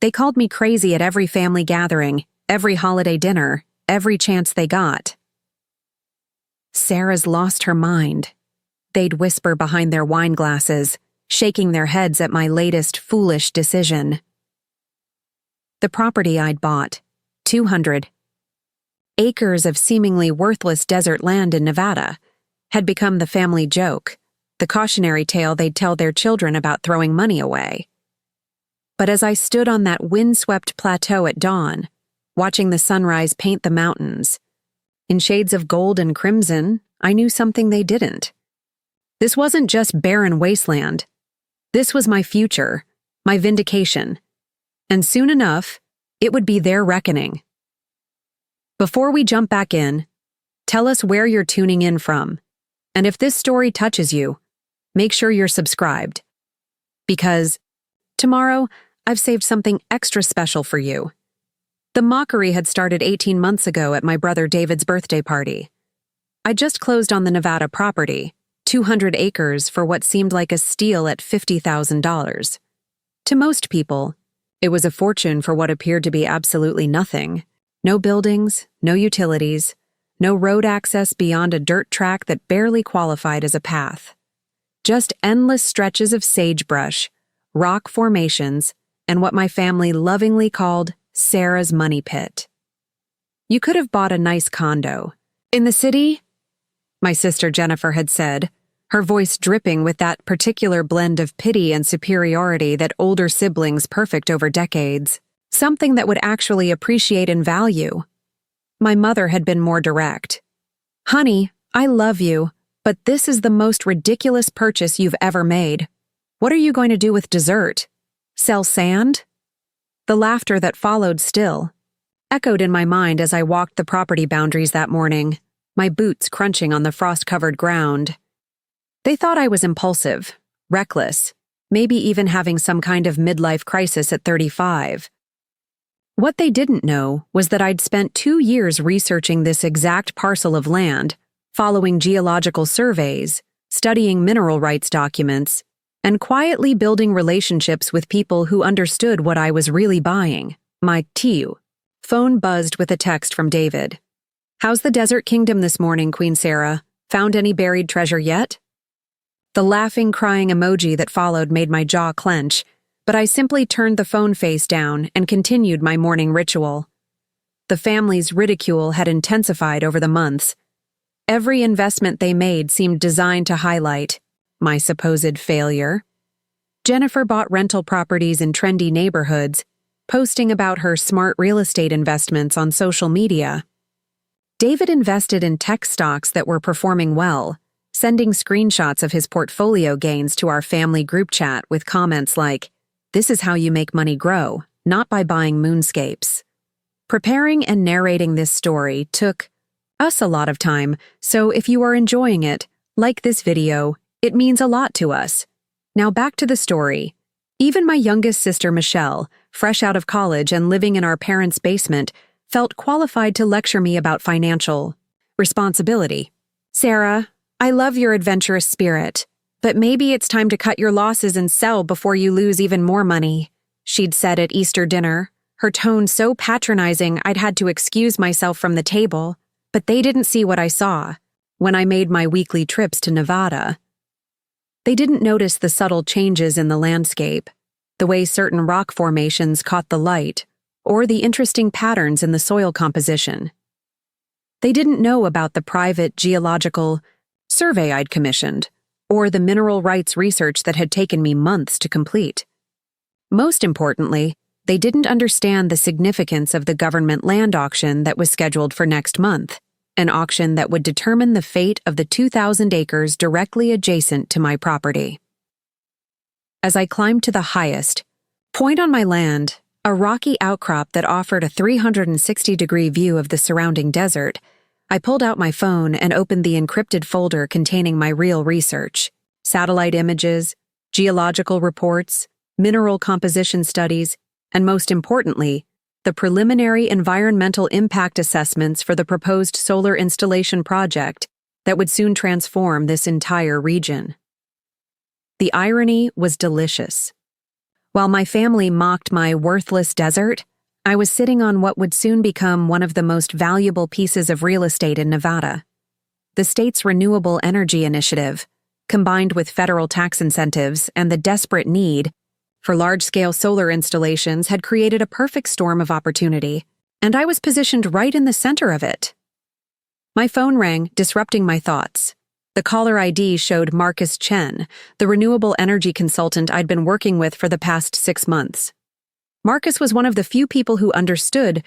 They called me crazy at every family gathering, every holiday dinner, every chance they got. Sarah's lost her mind. They'd whisper behind their wine glasses, shaking their heads at my latest foolish decision. The property I'd bought, 200 acres of seemingly worthless desert land in Nevada, had become the family joke, the cautionary tale they'd tell their children about throwing money away. But as I stood on that windswept plateau at dawn, watching the sunrise paint the mountains, in shades of gold and crimson, I knew something they didn't. This wasn't just barren wasteland. This was my future, my vindication. And soon enough, it would be their reckoning. Before we jump back in, tell us where you're tuning in from. And if this story touches you, make sure you're subscribed. Because tomorrow, I've saved something extra special for you. The mockery had started 18 months ago at my brother David's birthday party. I just closed on the Nevada property, 200 acres for what seemed like a steal at $50,000. To most people, it was a fortune for what appeared to be absolutely nothing. No buildings, no utilities, no road access beyond a dirt track that barely qualified as a path. Just endless stretches of sagebrush, rock formations, and what my family lovingly called Sarah's money pit. You could have bought a nice condo. In the city, my sister Jennifer had said, her voice dripping with that particular blend of pity and superiority that older siblings perfect over decades. Something that would actually appreciate and value. My mother had been more direct. Honey, I love you, but this is the most ridiculous purchase you've ever made. What are you going to do with dessert? Sell sand? The laughter that followed still echoed in my mind as I walked the property boundaries that morning, my boots crunching on the frost-covered ground. They thought I was impulsive, reckless, maybe even having some kind of midlife crisis at 35. What they didn't know was that I'd spent 2 years researching this exact parcel of land, following geological surveys, studying mineral rights documents, and quietly building relationships with people who understood what I was really buying. My tiu. Phone buzzed with a text from David. How's the Desert Kingdom this morning, Queen Sarah? Found any buried treasure yet? The laughing, crying emoji that followed made my jaw clench, but I simply turned the phone face down and continued my morning ritual. The family's ridicule had intensified over the months. Every investment they made seemed designed to highlight my supposed failure. Jennifer bought rental properties in trendy neighborhoods, posting about her smart real estate investments on social media. David invested in tech stocks that were performing well, sending screenshots of his portfolio gains to our family group chat with comments like, "This is how you make money grow, not by buying moonscapes." Preparing and narrating this story took us a lot of time, so if you are enjoying it, like this video, it means a lot to us. Now back to the story. Even my youngest sister Michelle, fresh out of college and living in our parents' basement, felt qualified to lecture me about financial responsibility. "Sarah, I love your adventurous spirit, but maybe it's time to cut your losses and sell before you lose even more money," she'd said at Easter dinner, her tone so patronizing I'd had to excuse myself from the table, but they didn't see what I saw when I made my weekly trips to Nevada. They didn't notice the subtle changes in the landscape, the way certain rock formations caught the light, or the interesting patterns in the soil composition. They didn't know about the private geological survey I'd commissioned, or the mineral rights research that had taken me months to complete. Most importantly, they didn't understand the significance of the government land auction that was scheduled for next month, an auction that would determine the fate of the 2,000 acres directly adjacent to my property. As I climbed to the highest point on my land, a rocky outcrop that offered a 360-degree view of the surrounding desert, I pulled out my phone and opened the encrypted folder containing my real research: satellite images, geological reports, mineral composition studies, and most importantly, the preliminary environmental impact assessments for the proposed solar installation project that would soon transform this entire region. The irony was delicious. While my family mocked my worthless desert, I was sitting on what would soon become one of the most valuable pieces of real estate in Nevada. The state's renewable energy initiative, combined with federal tax incentives and the desperate need for large-scale solar installations, had created a perfect storm of opportunity, and I was positioned right in the center of it. My phone rang, disrupting my thoughts. The caller ID showed Marcus Chen, the renewable energy consultant I'd been working with for the past 6 months. Marcus was one of the few people who understood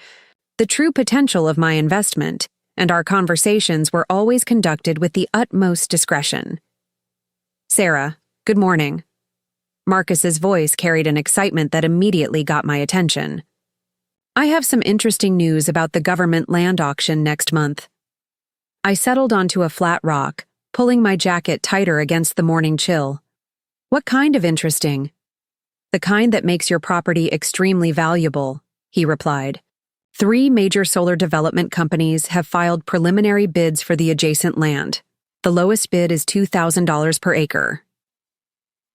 the true potential of my investment, and our conversations were always conducted with the utmost discretion. "Sarah, good morning." Marcus's voice carried an excitement that immediately got my attention. "I have some interesting news about the government land auction next month." I settled onto a flat rock, pulling my jacket tighter against the morning chill. "What kind of interesting?" "The kind that makes your property extremely valuable," he replied. 3 major solar development companies have filed preliminary bids for the adjacent land. The lowest bid is $2,000 per acre.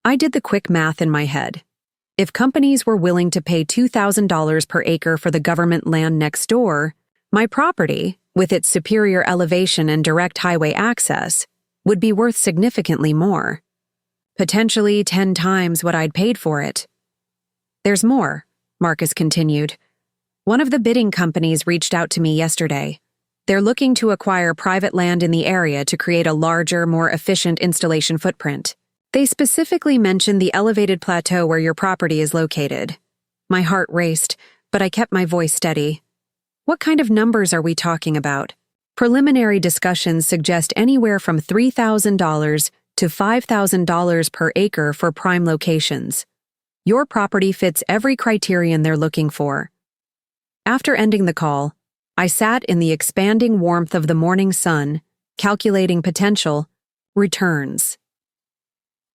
I did the quick math in my head. If companies were willing to pay $2,000 per acre for the government land next door, my property, with its superior elevation and direct highway access, would be worth significantly more. Potentially 10 times what I'd paid for it. "There's more," Marcus continued. "One of the bidding companies reached out to me yesterday. They're looking to acquire private land in the area to create a larger, more efficient installation footprint. They specifically mentioned the elevated plateau where your property is located." My heart raced, but I kept my voice steady. "What kind of numbers are we talking about?" "Preliminary discussions suggest anywhere from $3,000 to $5,000 per acre for prime locations. Your property fits every criterion they're looking for." After ending the call, I sat in the expanding warmth of the morning sun, calculating potential returns.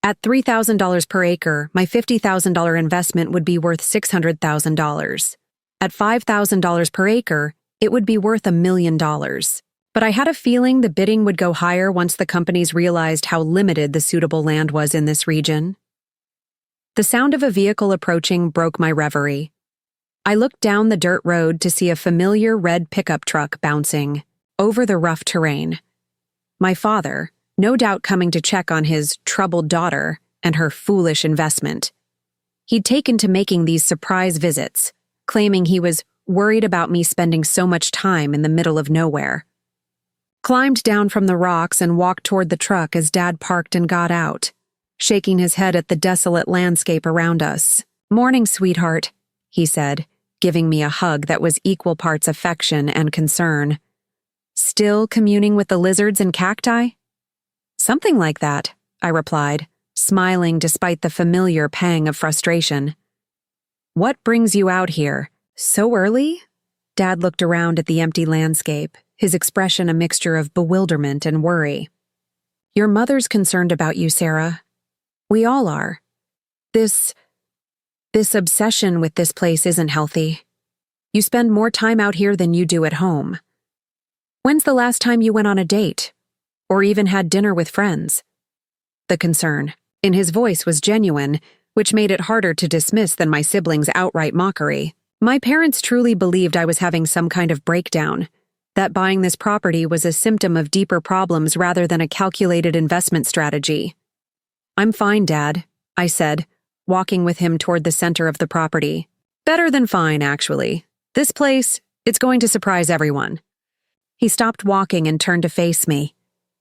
At $3,000 per acre, my $50,000 investment would be worth $600,000. At $5,000 per acre, it would be worth $1 million. But I had a feeling the bidding would go higher once the companies realized how limited the suitable land was in this region. The sound of a vehicle approaching broke my reverie. I looked down the dirt road to see a familiar red pickup truck bouncing over the rough terrain. My father, no doubt coming to check on his troubled daughter and her foolish investment. He'd taken to making these surprise visits, claiming he was worried about me spending so much time in the middle of nowhere. Climbed down from the rocks and walked toward the truck as Dad parked and got out, shaking his head at the desolate landscape around us. "Morning, sweetheart," he said, giving me a hug that was equal parts affection and concern. "Still communing with the lizards and cacti?" "Something like that," I replied, smiling despite the familiar pang of frustration. "What brings you out here? So early?" Dad looked around at the empty landscape, his expression a mixture of bewilderment and worry. "Your mother's concerned about you, Sarah. We all are. This obsession with this place isn't healthy. You spend more time out here than you do at home. When's the last time you went on a date? Or even had dinner with friends?" The concern in his voice was genuine, which made it harder to dismiss than my siblings' outright mockery. My parents truly believed I was having some kind of breakdown, that buying this property was a symptom of deeper problems rather than a calculated investment strategy. "I'm fine, Dad," I said, walking with him toward the center of the property. "Better than fine, actually. This place, it's going to surprise everyone." He stopped walking and turned to face me,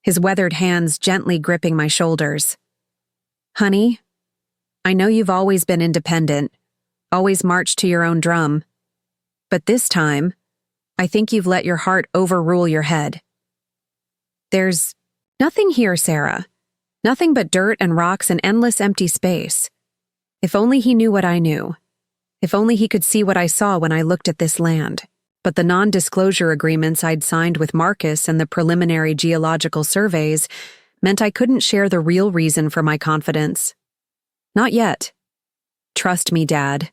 his weathered hands gently gripping my shoulders. "Honey, I know you've always been independent, always marched to your own drum. But this time, I think you've let your heart overrule your head. There's nothing here, Sarah. Nothing but dirt and rocks and endless empty space. If only he knew what I knew. If only he could see what I saw when I looked at this land. But the non-disclosure agreements I'd signed with Marcus and the preliminary geological surveys meant I couldn't share the real reason for my confidence. Not yet. "Trust me, Dad,"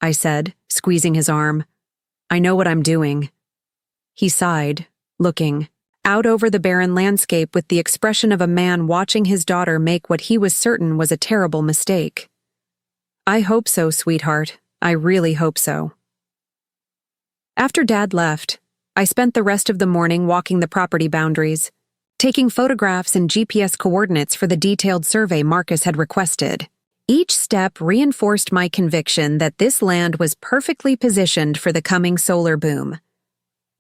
I said, squeezing his arm. "I know what I'm doing." He sighed, looking out over the barren landscape with the expression of a man watching his daughter make what he was certain was a terrible mistake. I hope so, sweetheart. I really hope so. After Dad left, I spent the rest of the morning walking the property boundaries, taking photographs and GPS coordinates for the detailed survey Marcus had requested. Each step reinforced my conviction that this land was perfectly positioned for the coming solar boom.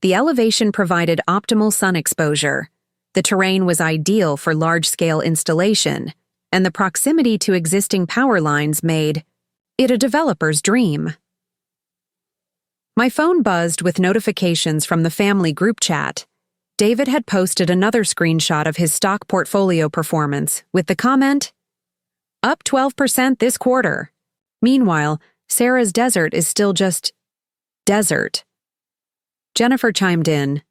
The elevation provided optimal sun exposure, the terrain was ideal for large-scale installation, and the proximity to existing power lines made it a developer's dream. My phone buzzed with notifications from the family group chat. David had posted another screenshot of his stock portfolio performance with the comment, "Up 12% this quarter." Meanwhile, Sarah's desert is still just desert. Jennifer chimed in,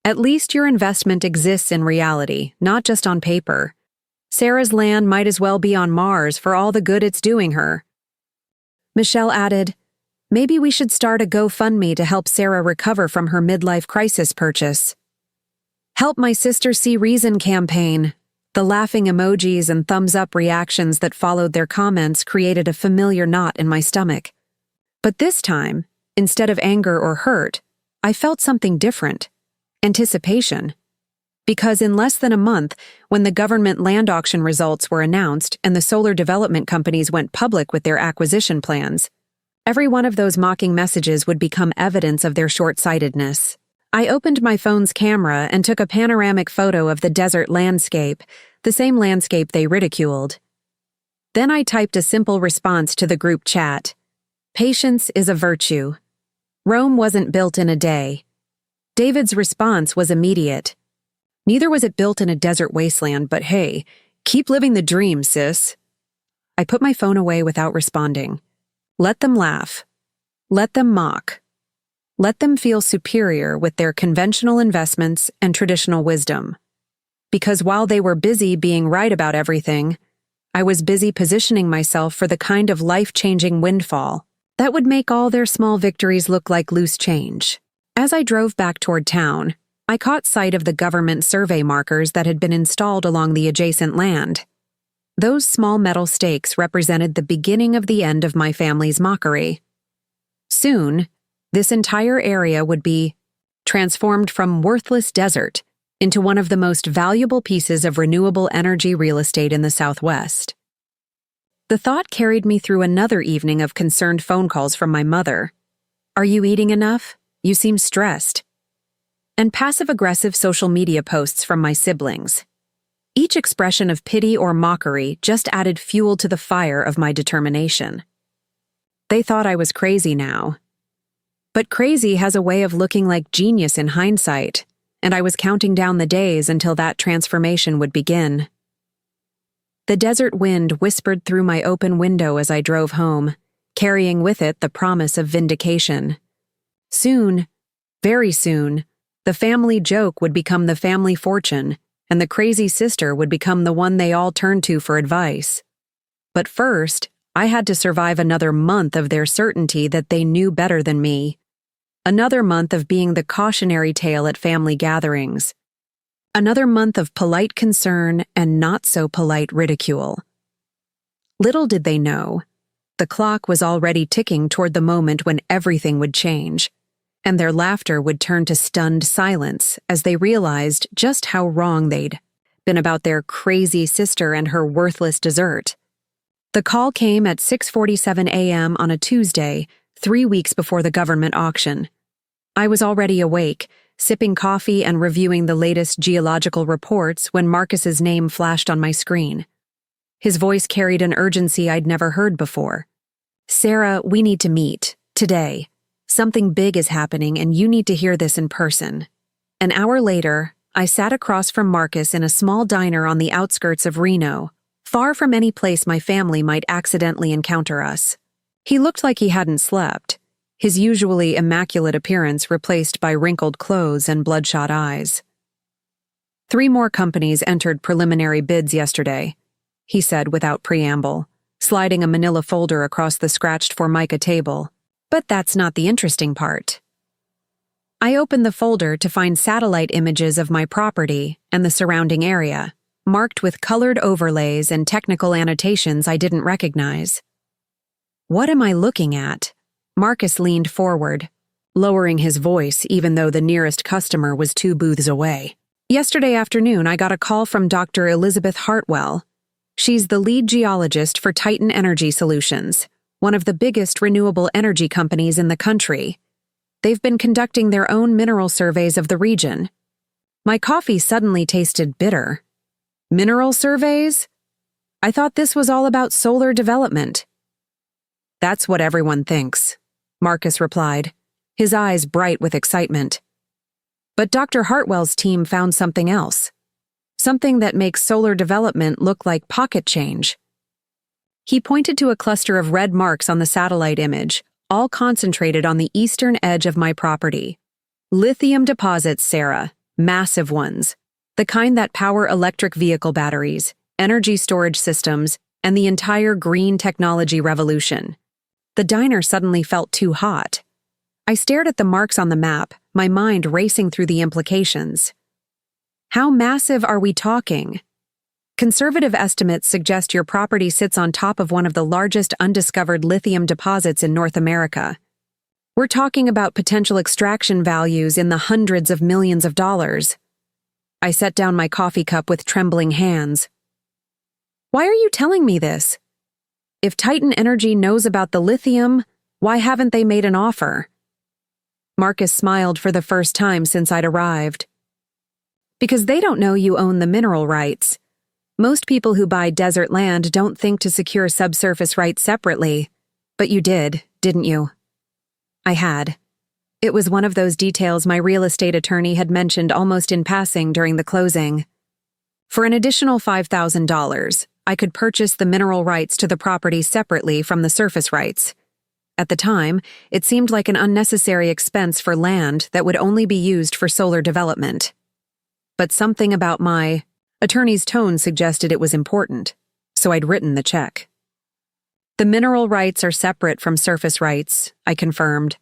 "At least your investment exists in reality, not just on paper. Sarah's land might as well be on Mars for all the good it's doing her." Michelle added, "Maybe we should start a GoFundMe to help Sarah recover from her midlife crisis purchase." "Help My Sister See Reason" campaign. The laughing emojis and thumbs-up reactions that followed their comments created a familiar knot in my stomach. But this time, instead of anger or hurt, I felt something different. Anticipation. Because in less than a month, when the government land auction results were announced and the solar development companies went public with their acquisition plans, every one of those mocking messages would become evidence of their short-sightedness. I opened my phone's camera and took a panoramic photo of the desert landscape, the same landscape they ridiculed. Then I typed a simple response to the group chat. "Patience is a virtue. Rome wasn't built in a day." David's response was immediate. "Neither was it built in a desert wasteland, but hey, keep living the dream, sis." I put my phone away without responding. Let them laugh. Let them mock. Let them feel superior with their conventional investments and traditional wisdom. Because while they were busy being right about everything, I was busy positioning myself for the kind of life-changing windfall that would make all their small victories look like loose change. As I drove back toward town, I caught sight of the government survey markers that had been installed along the adjacent land. Those small metal stakes represented the beginning of the end of my family's mockery. Soon, this entire area would be transformed from worthless desert into one of the most valuable pieces of renewable energy real estate in the Southwest. The thought carried me through another evening of concerned phone calls from my mother. "Are you eating enough? You seem stressed." And passive-aggressive social media posts from my siblings. Each expression of pity or mockery just added fuel to the fire of my determination. They thought I was crazy now. But crazy has a way of looking like genius in hindsight, and I was counting down the days until that transformation would begin. The desert wind whispered through my open window as I drove home, carrying with it the promise of vindication. Soon, very soon, the family joke would become the family fortune, and the crazy sister would become the one they all turned to for advice. But first, I had to survive another month of their certainty that they knew better than me. Another month of being the cautionary tale at family gatherings. Another month of polite concern and not-so-polite ridicule. Little did they know, the clock was already ticking toward the moment when everything would change, and their laughter would turn to stunned silence as they realized just how wrong they'd been about their crazy sister and her worthless dessert. The call came at 6:47 a.m. on a Tuesday, 3 weeks before the government auction. I was already awake, sipping coffee and reviewing the latest geological reports when Marcus's name flashed on my screen. His voice carried an urgency I'd never heard before. "Sarah, we need to meet. Today. Something big is happening and you need to hear this in person." An hour later, I sat across from Marcus in a small diner on the outskirts of Reno, far from any place my family might accidentally encounter us. He looked like he hadn't slept, his usually immaculate appearance replaced by wrinkled clothes and bloodshot eyes. "3 more companies entered preliminary bids yesterday," he said without preamble, sliding a manila folder across the scratched Formica table. "But that's not the interesting part." I opened the folder to find satellite images of my property and the surrounding area, marked with colored overlays and technical annotations I didn't recognize. What am I looking at? Marcus leaned forward, lowering his voice even though the nearest customer was 2 booths away. Yesterday afternoon, I got a call from Dr. Elizabeth Hartwell. She's the lead geologist for Titan Energy Solutions, one of the biggest renewable energy companies in the country. They've been conducting their own mineral surveys of the region. My coffee suddenly tasted bitter. Mineral surveys? I thought this was all about solar development. That's what everyone thinks, Marcus replied, his eyes bright with excitement. But Dr. Hartwell's team found something else. Something that makes solar development look like pocket change. He pointed to a cluster of red marks on the satellite image, all concentrated on the eastern edge of my property. Lithium deposits, Sarah, massive ones. The kind that power electric vehicle batteries, energy storage systems, and the entire green technology revolution. The diner suddenly felt too hot. I stared at the marks on the map, my mind racing through the implications. How massive are we talking? Conservative estimates suggest your property sits on top of one of the largest undiscovered lithium deposits in North America. We're talking about potential extraction values in the hundreds of millions of dollars. I set down my coffee cup with trembling hands. Why are you telling me this? If Titan Energy knows about the lithium, why haven't they made an offer? Marcus smiled for the first time since I'd arrived. Because they don't know you own the mineral rights. Most people who buy desert land don't think to secure subsurface rights separately. But you did, didn't you? I had. It was one of those details my real estate attorney had mentioned almost in passing during the closing. For an additional $5,000, I could purchase the mineral rights to the property separately from the surface rights. At the time, it seemed like an unnecessary expense for land that would only be used for solar development. But something about my attorney's tone suggested it was important, so I'd written the check. The mineral rights are separate from surface rights, I confirmed.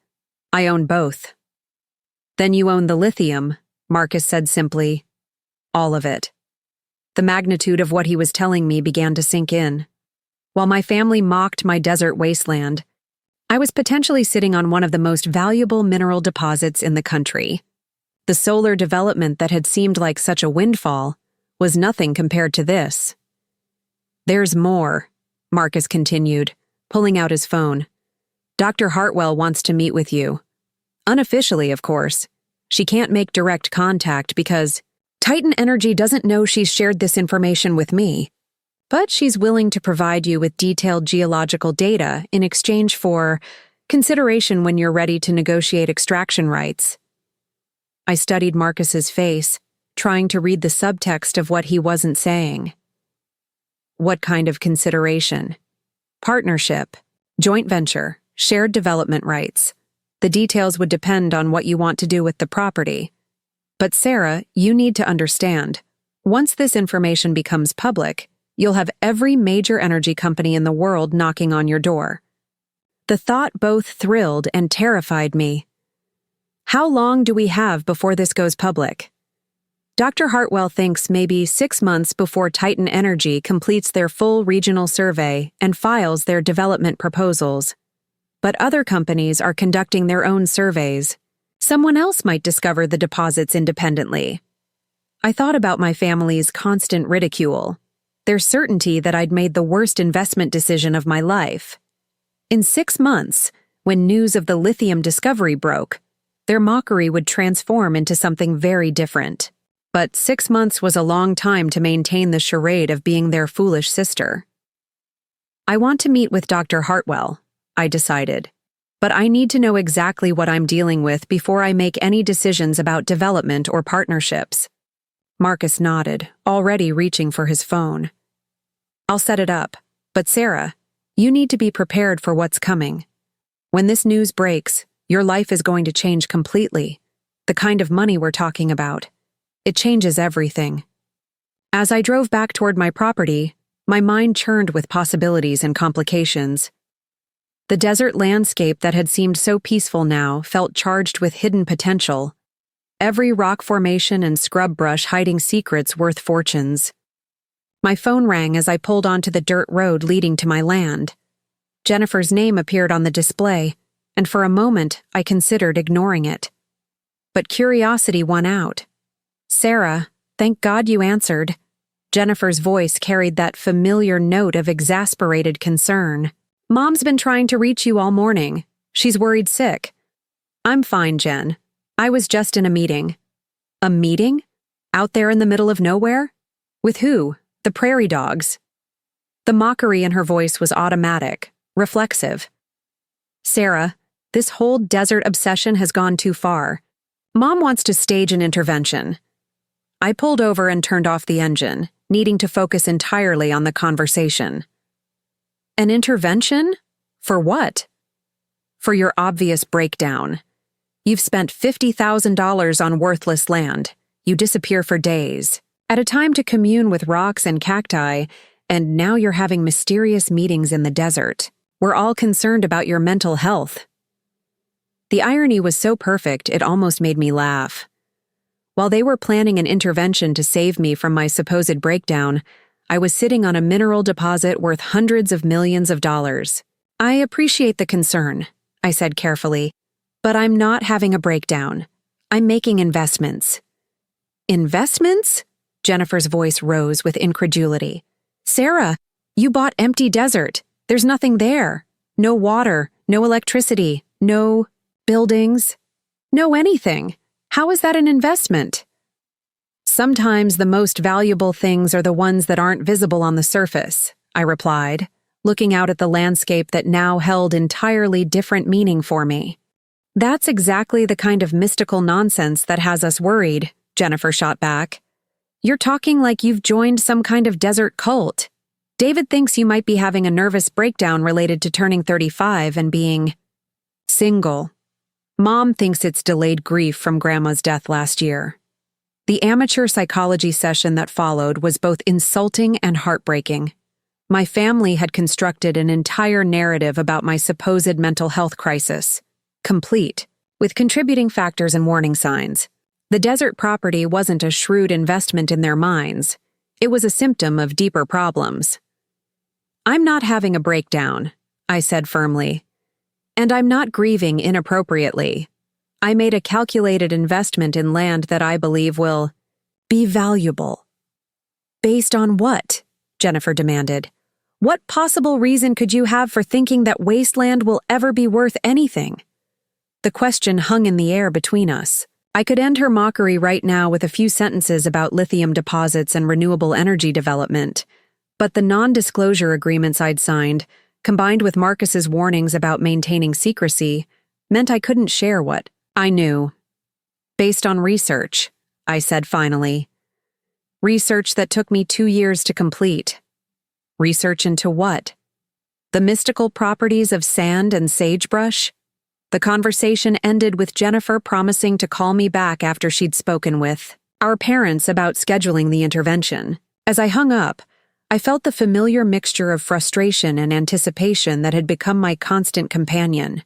I own both. Then you own the lithium, Marcus said simply. All of it. The magnitude of what he was telling me began to sink in. While my family mocked my desert wasteland, I was potentially sitting on one of the most valuable mineral deposits in the country. The solar development that had seemed like such a windfall was nothing compared to this. There's more, Marcus continued, pulling out his phone. Dr. Hartwell wants to meet with you. Unofficially, of course. She can't make direct contact because Titan Energy doesn't know she's shared this information with me. But she's willing to provide you with detailed geological data in exchange for consideration when you're ready to negotiate extraction rights. I studied Marcus's face, trying to read the subtext of what he wasn't saying. What kind of consideration? Partnership, joint venture, shared development rights. The details would depend on what you want to do with the property. But Sarah, you need to understand, once this information becomes public, you'll have every major energy company in the world knocking on your door. The thought both thrilled and terrified me. How long do we have before this goes public? Dr. Hartwell thinks maybe 6 months before Titan Energy completes their full regional survey and files their development proposals. But other companies are conducting their own surveys. Someone else might discover the deposits independently. I thought about my family's constant ridicule, their certainty that I'd made the worst investment decision of my life. In 6 months, when news of the lithium discovery broke, their mockery would transform into something very different. But 6 months was a long time to maintain the charade of being their foolish sister. I want to meet with Dr. Hartwell, I decided, but I need to know exactly what I'm dealing with before I make any decisions about development or partnerships. Marcus nodded, already reaching for his phone. I'll set it up, but Sarah, you need to be prepared for what's coming. When this news breaks, your life is going to change completely. The kind of money we're talking about. It changes everything. As I drove back toward my property, my mind churned with possibilities and complications. The desert landscape that had seemed so peaceful now felt charged with hidden potential. Every rock formation and scrub brush hiding secrets worth fortunes. My phone rang as I pulled onto the dirt road leading to my land. Jennifer's name appeared on the display, and for a moment I considered ignoring it. But curiosity won out. "Sarah, thank God you answered." Jennifer's voice carried that familiar note of exasperated concern. "Mom's been trying to reach you all morning. She's worried sick." "I'm fine, Jen. I was just in a meeting." "A meeting? Out there in the middle of nowhere? With who? The prairie dogs?" The mockery in her voice was automatic, reflexive. "Sarah, this whole desert obsession has gone too far. Mom wants to stage an intervention." I pulled over and turned off the engine, needing to focus entirely on the conversation. "An intervention? For what?" "For your obvious breakdown. You've spent $50,000 on worthless land. You disappear for days, at a time to commune with rocks and cacti, and now you're having mysterious meetings in the desert. We're all concerned about your mental health." The irony was so perfect it almost made me laugh. While they were planning an intervention to save me from my supposed breakdown, I was sitting on a mineral deposit worth hundreds of millions of dollars. "I appreciate the concern," I said carefully, "but I'm not having a breakdown. I'm making investments." "Investments?" Jennifer's voice rose with incredulity. "Sarah, you bought empty desert. There's nothing there. No water, no electricity, no buildings, no anything. How is that an investment?" "Sometimes the most valuable things are the ones that aren't visible on the surface," I replied, looking out at the landscape that now held entirely different meaning for me. "That's exactly the kind of mystical nonsense that has us worried," Jennifer shot back. "You're talking like you've joined some kind of desert cult. David thinks you might be having a nervous breakdown related to turning 35 and being single. Mom thinks it's delayed grief from Grandma's death last year." The amateur psychology session that followed was both insulting and heartbreaking. My family had constructed an entire narrative about my supposed mental health crisis, complete, with contributing factors and warning signs. The desert property wasn't a shrewd investment in their minds. It was a symptom of deeper problems. "I'm not having a breakdown," I said firmly. "And I'm not grieving inappropriately. I made a calculated investment in land that I believe will be valuable." "Based on what?" Jennifer demanded. "What possible reason could you have for thinking that wasteland will ever be worth anything?" The question hung in the air between us. I could end her mockery right now with a few sentences about lithium deposits and renewable energy development, but the non-disclosure agreements I'd signed, combined with Marcus's warnings about maintaining secrecy, meant I couldn't share what I knew. "Based on research," I said finally. "Research that took me 2 years to complete." "Research into what?" "The mystical properties of sand and sagebrush." The conversation ended with Jennifer promising to call me back after she'd spoken with our parents about scheduling the intervention. As I hung up, I felt the familiar mixture of frustration and anticipation that had become my constant companion.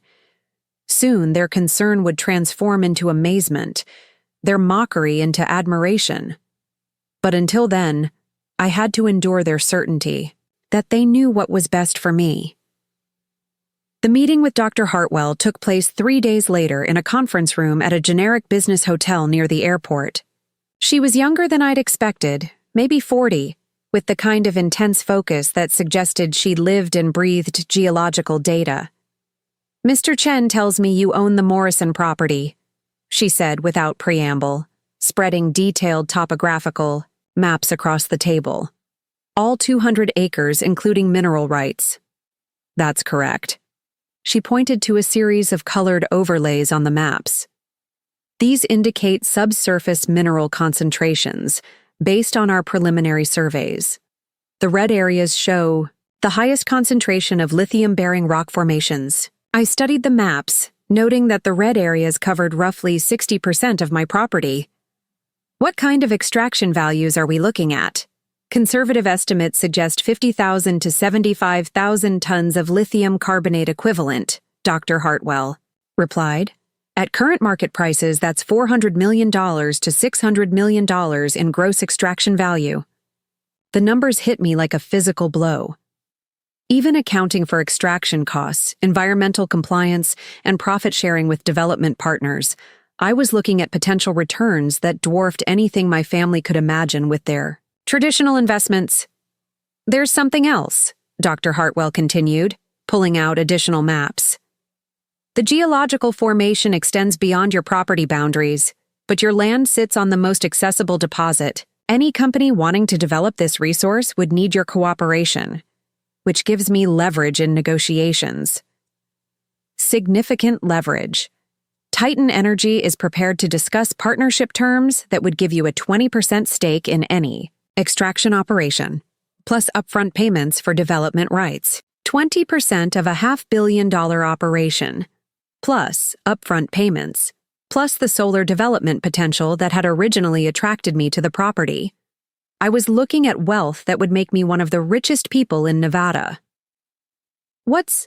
Soon their concern would transform into amazement, their mockery into admiration. But until then, I had to endure their certainty that they knew what was best for me. The meeting with Dr. Hartwell took place 3 days later in a conference room at a generic business hotel near the airport. She was younger than I'd expected, maybe 40, with the kind of intense focus that suggested she'd lived and breathed geological data. "Mr. Chen tells me you own the Morrison property," she said without preamble, spreading detailed topographical maps across the table. "All 200 acres, including mineral rights." "That's correct." She pointed to a series of colored overlays on the maps. "These indicate subsurface mineral concentrations, based on our preliminary surveys. The red areas show the highest concentration of lithium-bearing rock formations." I studied the maps, noting that the red areas covered roughly 60% of my property. "What kind of extraction values are we looking at?" "Conservative estimates suggest 50,000 to 75,000 tons of lithium carbonate equivalent," Dr. Hartwell replied. "At current market prices, that's $400 million to $600 million in gross extraction value." The numbers hit me like a physical blow. Even accounting for extraction costs, environmental compliance, and profit sharing with development partners, I was looking at potential returns that dwarfed anything my family could imagine with their traditional investments. There's something else, Dr. Hartwell continued, pulling out additional maps. The geological formation extends beyond your property boundaries, but your land sits on the most accessible deposit. Any company wanting to develop this resource would need your cooperation, which gives me leverage in negotiations. Significant leverage. Titan Energy is prepared to discuss partnership terms that would give you a 20% stake in any extraction operation, plus upfront payments for development rights. 20% of a $500 million operation, plus upfront payments, plus the solar development potential that had originally attracted me to the property. I was looking at wealth that would make me one of the richest people in Nevada. What's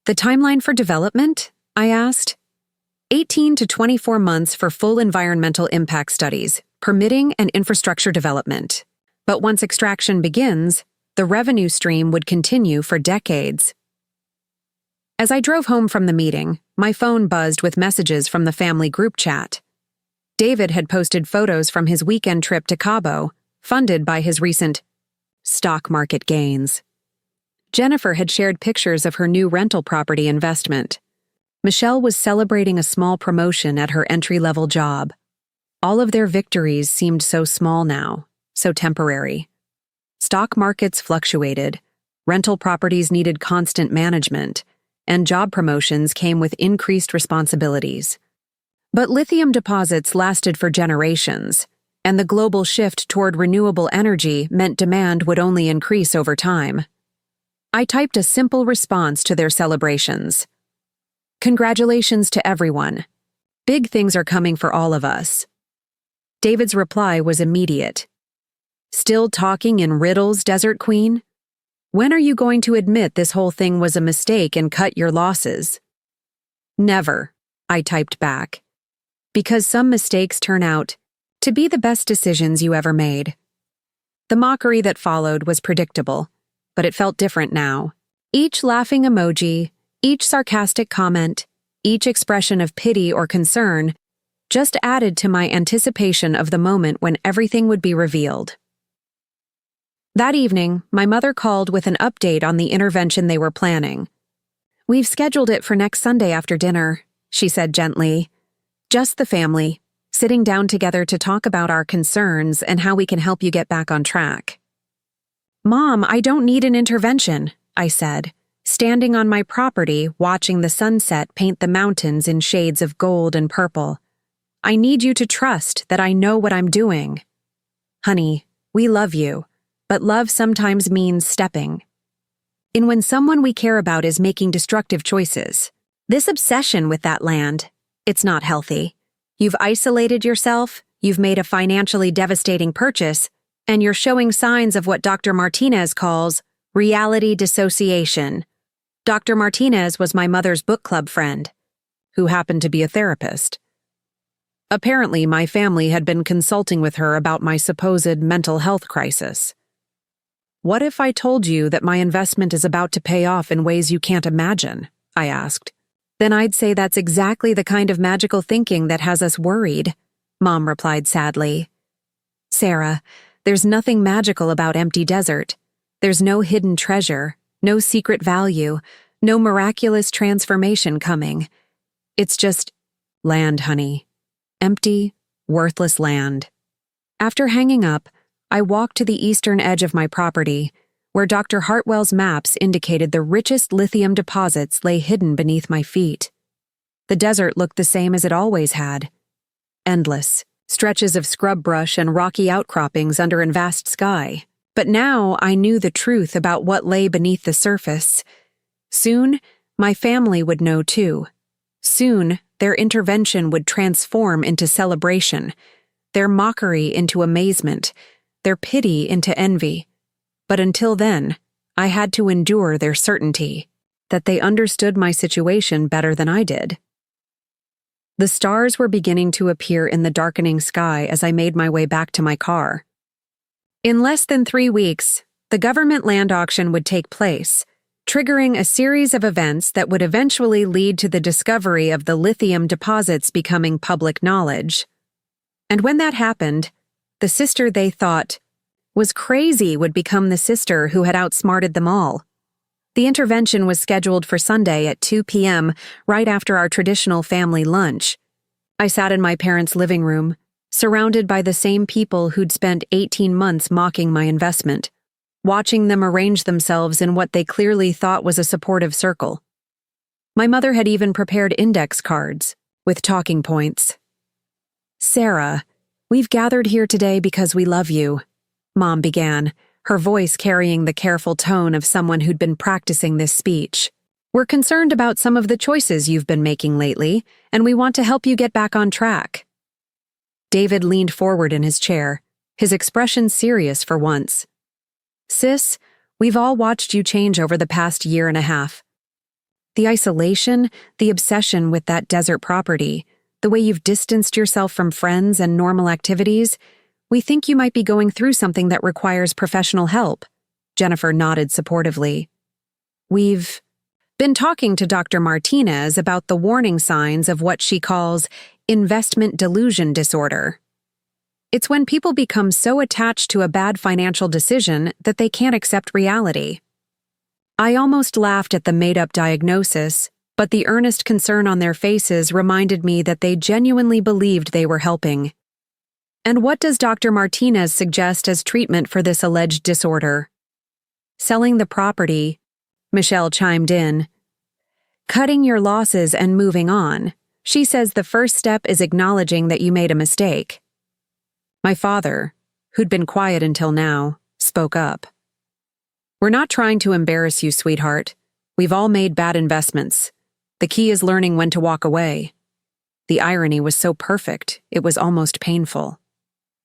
the timeline for development? I asked. 18 to 24 months for full environmental impact studies, permitting and infrastructure development. But once extraction begins, the revenue stream would continue for decades. As I drove home from the meeting, my phone buzzed with messages from the family group chat. David had posted photos from his weekend trip to Cabo, funded by his recent stock market gains. Jennifer had shared pictures of her new rental property investment. Michelle was celebrating a small promotion at her entry-level job. All of their victories seemed so small now, so temporary. Stock markets fluctuated, rental properties needed constant management, and job promotions came with increased responsibilities. But lithium deposits lasted for generations, and the global shift toward renewable energy meant demand would only increase over time. I typed a simple response to their celebrations. Congratulations to everyone. Big things are coming for all of us. David's reply was immediate. Still talking in riddles, Desert Queen? When are you going to admit this whole thing was a mistake and cut your losses? Never, I typed back. Because some mistakes turn out to be the best decisions you ever made. The mockery that followed was predictable, but it felt different now. Each laughing emoji, each sarcastic comment, each expression of pity or concern just added to my anticipation of the moment when everything would be revealed. That evening, my mother called with an update on the intervention they were planning. "We've scheduled it for next Sunday after dinner," she said gently. "Just the family, sitting down together to talk about our concerns and how we can help you get back on track." "Mom, I don't need an intervention," I said, standing on my property watching the sunset paint the mountains in shades of gold and purple. "I need you to trust that I know what I'm doing. Honey, we love you, but love sometimes means stepping in when someone we care about is making destructive choices. This obsession with that land, it's not healthy. You've isolated yourself, you've made a financially devastating purchase, and you're showing signs of what Dr. Martinez calls reality dissociation." Dr. Martinez was my mother's book club friend, who happened to be a therapist. Apparently, my family had been consulting with her about my supposed mental health crisis. "What if I told you that my investment is about to pay off in ways you can't imagine?" I asked. "Then I'd say that's exactly the kind of magical thinking that has us worried," Mom replied sadly. "Sarah, there's nothing magical about Empty Desert. There's no hidden treasure, no secret value, no miraculous transformation coming. It's just land, honey. Empty, worthless land." After hanging up, I walked to the eastern edge of my property, where Dr. Hartwell's maps indicated the richest lithium deposits lay hidden beneath my feet. The desert looked the same as it always had. Endless, stretches of scrub brush and rocky outcroppings under a vast sky. But now I knew the truth about what lay beneath the surface. Soon, my family would know too. Soon, their intervention would transform into celebration, their mockery into amazement, their pity into envy. But until then, I had to endure their certainty that they understood my situation better than I did. The stars were beginning to appear in the darkening sky as I made my way back to my car. In less than 3 weeks, the government land auction would take place, triggering a series of events that would eventually lead to the discovery of the lithium deposits becoming public knowledge. And when that happened, the sister they thought was crazy would become the sister who had outsmarted them all. The intervention was scheduled for Sunday at 2 p.m., right after our traditional family lunch. I sat in my parents' living room, surrounded by the same people who'd spent 18 months mocking my investment, watching them arrange themselves in what they clearly thought was a supportive circle. My mother had even prepared index cards with talking points. "Sarah, we've gathered here today because we love you," Mom began, her voice carrying the careful tone of someone who'd been practicing this speech. "We're concerned about some of the choices you've been making lately, and we want to help you get back on track." David leaned forward in his chair, his expression serious for once. "Sis, we've all watched you change over the past year and a half. The isolation, the obsession with that desert property, the way you've distanced yourself from friends and normal activities, we think you might be going through something that requires professional help." Jennifer nodded supportively. "We've been talking to Dr. Martinez about the warning signs of what she calls investment delusion disorder. It's when people become so attached to a bad financial decision that they can't accept reality." I almost laughed at the made-up diagnosis, but the earnest concern on their faces reminded me that they genuinely believed they were helping. "And what does Dr. Martinez suggest as treatment for this alleged disorder?" "Selling the property," Michelle chimed in. "Cutting your losses and moving on. She says the first step is acknowledging that you made a mistake." My father, who'd been quiet until now, spoke up. "We're not trying to embarrass you, sweetheart. We've all made bad investments. The key is learning when to walk away." The irony was so perfect, it was almost painful.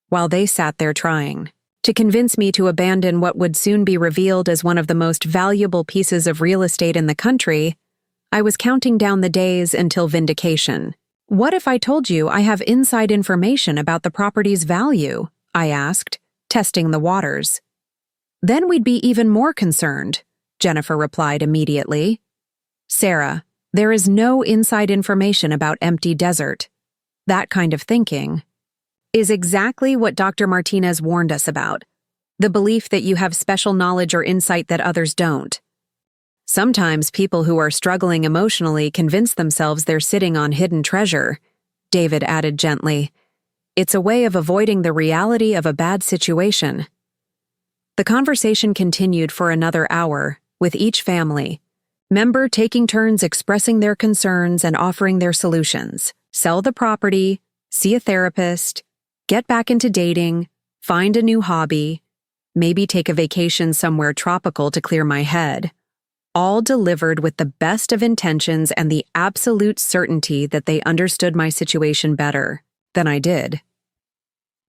While they sat there trying to convince me to abandon what would soon be revealed as one of the most valuable pieces of real estate in the country, I was counting down the days until vindication. "What if I told you I have inside information about the property's value?" I asked, testing the waters. "Then we'd be even more concerned," Jennifer replied immediately. "Sarah, there is no inside information about empty desert. That kind of thinking is exactly what Dr. Martinez warned us about, the belief that you have special knowledge or insight that others don't. Sometimes people who are struggling emotionally convince themselves they're sitting on hidden treasure," David added gently. "It's a way of avoiding the reality of a bad situation." The conversation continued for another hour, with each family member taking turns expressing their concerns and offering their solutions. Sell the property, see a therapist, get back into dating, find a new hobby, maybe take a vacation somewhere tropical to clear my head. All delivered with the best of intentions and the absolute certainty that they understood my situation better than I did.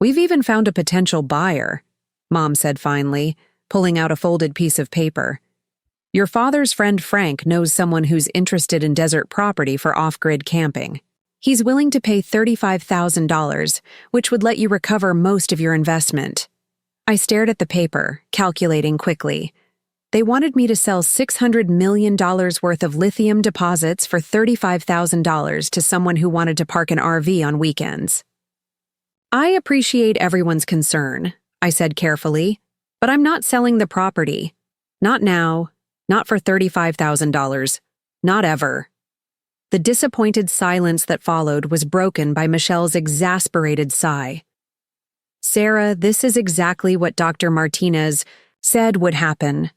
"We've even found a potential buyer," Mom said finally, pulling out a folded piece of paper. "Your father's friend Frank knows someone who's interested in desert property for off-grid camping. He's willing to pay $35,000, which would let you recover most of your investment." I stared at the paper, calculating quickly. They wanted me to sell $600 million worth of lithium deposits for $35,000 to someone who wanted to park an RV on weekends. "I appreciate everyone's concern," I said carefully, "but I'm not selling the property. Not now, not for $35,000, not ever." The disappointed silence that followed was broken by Michelle's exasperated sigh. "Sarah, this is exactly what Dr. Martinez said would happen.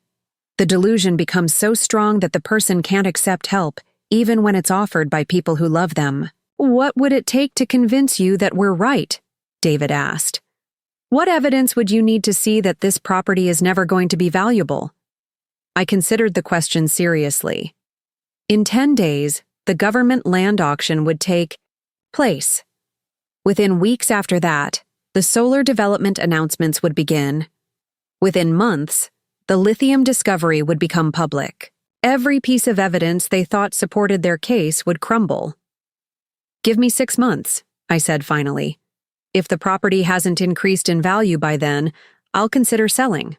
The delusion becomes so strong that the person can't accept help, even when it's offered by people who love them." "What would it take to convince you that we're right?" David asked. "What evidence would you need to see that this property is never going to be valuable?" I considered the question seriously. In 10 days, the government land auction would take place. Within weeks after that, the solar development announcements would begin. Within months, the lithium discovery would become public. Every piece of evidence they thought supported their case would crumble. "Give me 6 months," I said finally. "If the property hasn't increased in value by then, I'll consider selling."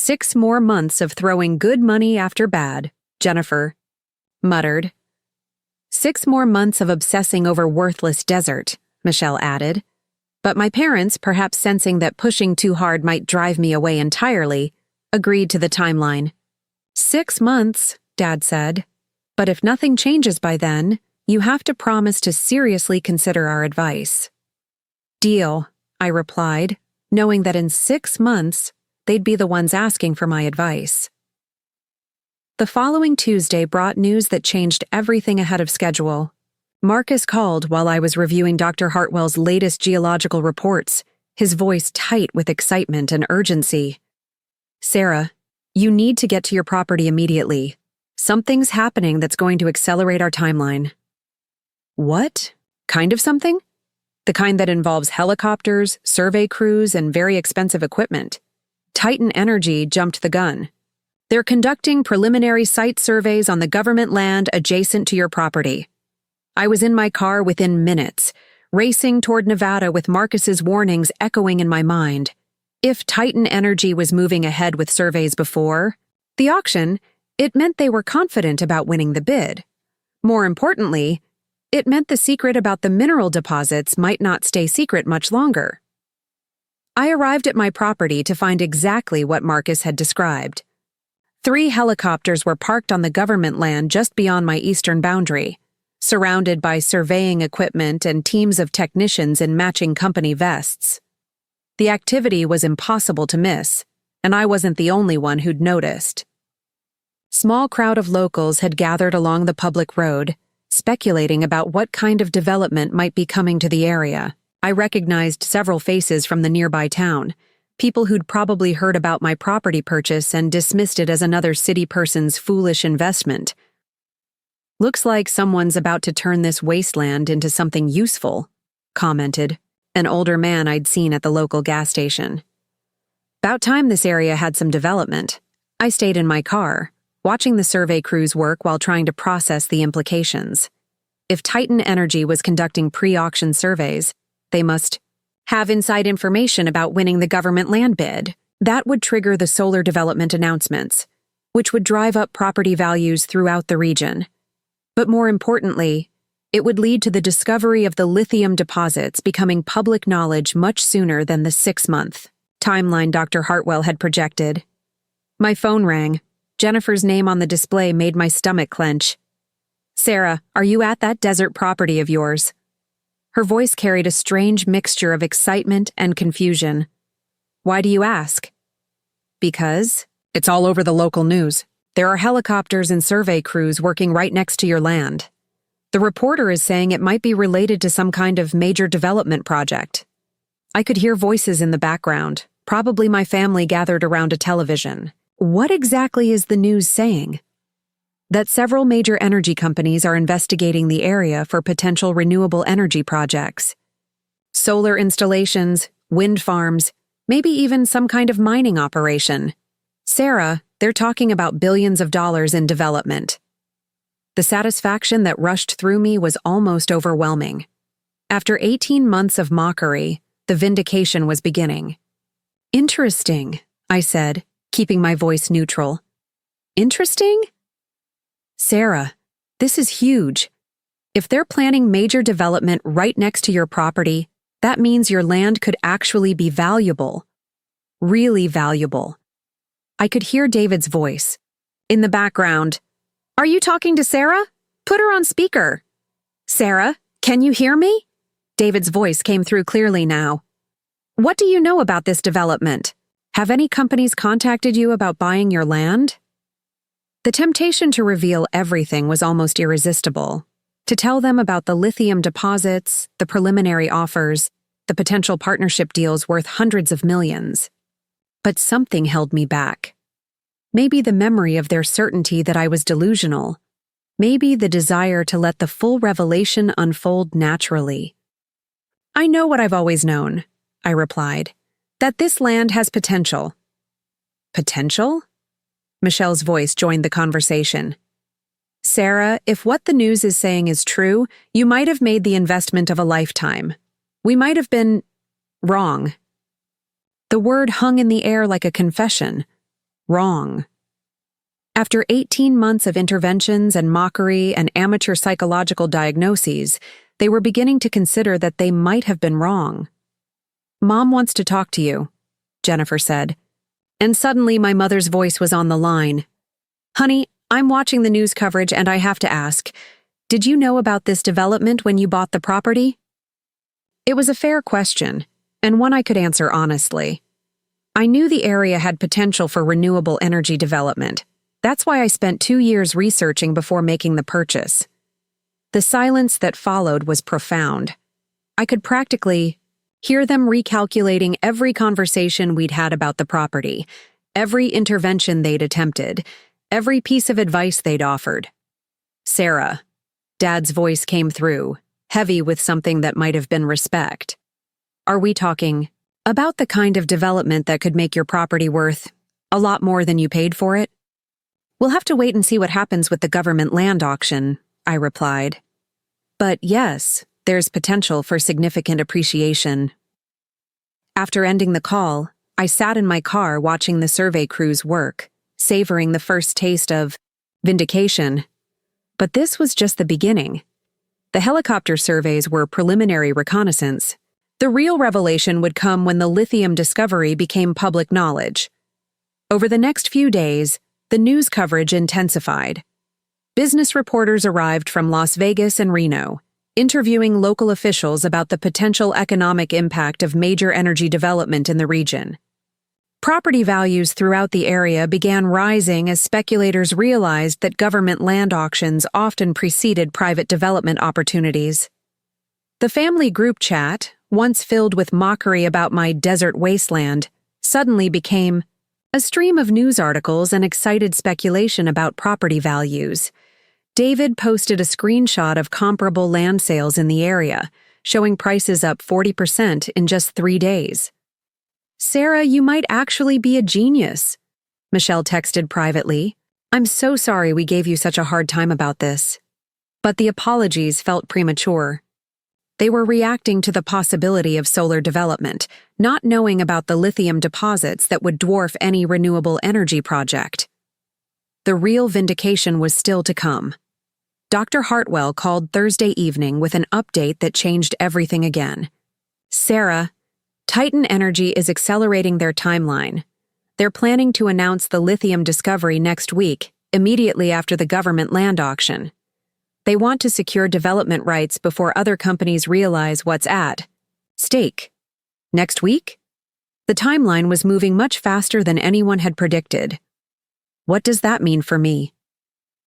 6 more months of throwing good money after bad, Jennifer muttered. 6 more months of obsessing over worthless desert, Michelle added. But my parents, perhaps sensing that pushing too hard might drive me away entirely, agreed to the timeline. 6 months, Dad said. But if nothing changes by then, you have to promise to seriously consider our advice. Deal, I replied, knowing that in 6 months, they'd be the ones asking for my advice. The following Tuesday brought news that changed everything ahead of schedule. Marcus called while I was reviewing Dr. Hartwell's latest geological reports, his voice tight with excitement and urgency. Sarah, you need to get to your property immediately. Something's happening that's going to accelerate our timeline. What? Kind of something? The kind that involves helicopters, survey crews, and very expensive equipment. Titan Energy jumped the gun. They're conducting preliminary site surveys on the government land adjacent to your property. I was in my car within minutes, racing toward Nevada with Marcus's warnings echoing in my mind. If Titan Energy was moving ahead with surveys before the auction, it meant they were confident about winning the bid. More importantly, it meant the secret about the mineral deposits might not stay secret much longer. I arrived at my property to find exactly what Marcus had described. 3 helicopters were parked on the government land just beyond my eastern boundary, surrounded by surveying equipment and teams of technicians in matching company vests. The activity was impossible to miss, and I wasn't the only one who'd noticed. Small crowd of locals had gathered along the public road, speculating about what kind of development might be coming to the area. I recognized several faces from the nearby town, people who'd probably heard about my property purchase and dismissed it as another city person's foolish investment. Looks like someone's about to turn this wasteland into something useful, commented an older man I'd seen at the local gas station. About time this area had some development. I stayed in my car, watching the survey crews work while trying to process the implications. If Titan Energy was conducting pre-auction surveys, they must have inside information about winning the government land bid. That would trigger the solar development announcements, which would drive up property values throughout the region. But more importantly, it would lead to the discovery of the lithium deposits becoming public knowledge much sooner than the 6-month timeline Dr. Hartwell had projected. My phone rang. Jennifer's name on the display made my stomach clench. Sarah, are you at that desert property of yours? Her voice carried a strange mixture of excitement and confusion. Why do you ask? Because it's all over the local news. There are helicopters and survey crews working right next to your land. The reporter is saying it might be related to some kind of major development project. I could hear voices in the background, probably my family gathered around a television. What exactly is the news saying? That several major energy companies are investigating the area for potential renewable energy projects. Solar installations, wind farms, maybe even some kind of mining operation. Sarah, they're talking about billions of dollars in development. The satisfaction that rushed through me was almost overwhelming. After 18 months of mockery, the vindication was beginning. Interesting, I said, keeping my voice neutral. Interesting? Sarah, this is huge. If they're planning major development right next to your property, that means your land could actually be valuable. Really valuable. I could hear David's voice. In the background, "Are you talking to Sarah? Put her on speaker." "Sarah, can you hear me?" David's voice came through clearly now. "What do you know about this development? Have any companies contacted you about buying your land?" The temptation to reveal everything was almost irresistible. To tell them about the lithium deposits, the preliminary offers, the potential partnership deals worth hundreds of millions. But something held me back. Maybe the memory of their certainty that I was delusional. Maybe the desire to let the full revelation unfold naturally. "I know what I've always known," I replied, "that this land has potential." Potential? Michelle's voice joined the conversation. "Sarah, if what the news is saying is true, you might have made the investment of a lifetime. We might have been wrong." The word hung in the air like a confession. wrong. After 18 months of interventions and mockery and amateur psychological diagnoses, they were beginning to consider that they might have been wrong. "Mom wants to talk to you," Jennifer said. And suddenly my mother's voice was on the line. "Honey, I'm watching the news coverage and I have to ask, did you know about this development when you bought the property?" It was a fair question, and one I could answer honestly. I knew the area had potential for renewable energy development. That's why I spent 2 years researching before making the purchase. The silence that followed was profound. I could practically hear them recalculating every conversation we'd had about the property, every intervention they'd attempted, every piece of advice they'd offered. "Sarah," Dad's voice came through, heavy with something that might have been respect. "Are we talking about the kind of development that could make your property worth a lot more than you paid for it?" "We'll have to wait and see what happens with the government land auction," I replied. "But yes, there's potential for significant appreciation." After ending the call, I sat in my car watching the survey crews work, savoring the first taste of vindication. But this was just the beginning. The helicopter surveys were preliminary reconnaissance. The real revelation would come when the lithium discovery became public knowledge. Over the next few days, the news coverage intensified. Business reporters arrived from Las Vegas and Reno, interviewing local officials about the potential economic impact of major energy development in the region. Property values throughout the area began rising as speculators realized that government land auctions often preceded private development opportunities. The family group chat, once filled with mockery about my desert wasteland, suddenly became a stream of news articles and excited speculation about property values. David posted a screenshot of comparable land sales in the area, showing prices up 40% in just 3 days. "Sarah, you might actually be a genius," Michelle texted privately. "I'm so sorry we gave you such a hard time about this." But the apologies felt premature. They were reacting to the possibility of solar development, not knowing about the lithium deposits that would dwarf any renewable energy project. The real vindication was still to come. Dr. Hartwell called Thursday evening with an update that changed everything again. "Sarah, Titan Energy is accelerating their timeline. They're planning to announce the lithium discovery next week, immediately after the government land auction. They want to secure development rights before other companies realize what's at stake." Next week? The timeline was moving much faster than anyone had predicted. What does that mean for me?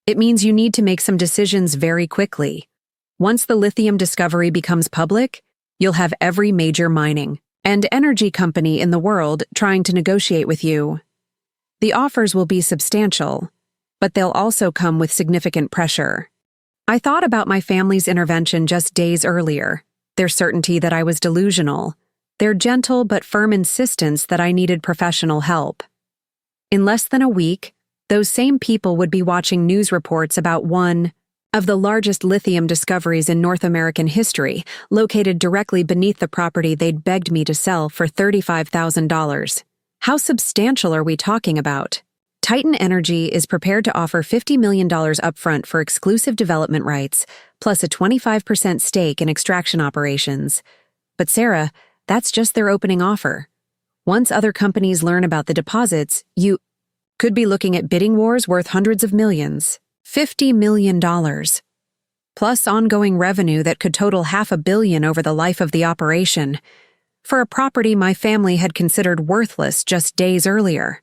It means you need to make some decisions very quickly. Once the lithium discovery becomes public, you'll have every major mining and energy company in the world trying to negotiate with you. The offers will be substantial, but they'll also come with significant pressure. I thought about my family's intervention just days earlier, their certainty that I was delusional, their gentle but firm insistence that I needed professional help. In less than a week, those same people would be watching news reports about one of the largest lithium discoveries in North American history, located directly beneath the property they'd begged me to sell for $35,000. How substantial are we talking about? Titan Energy is prepared to offer $50 million upfront for exclusive development rights, plus a 25% stake in extraction operations. But Sarah, that's just their opening offer. Once other companies learn about the deposits, you could be looking at bidding wars worth hundreds of millions. $50 million. Plus ongoing revenue that could total $500 million over the life of the operation, for a property my family had considered worthless just days earlier.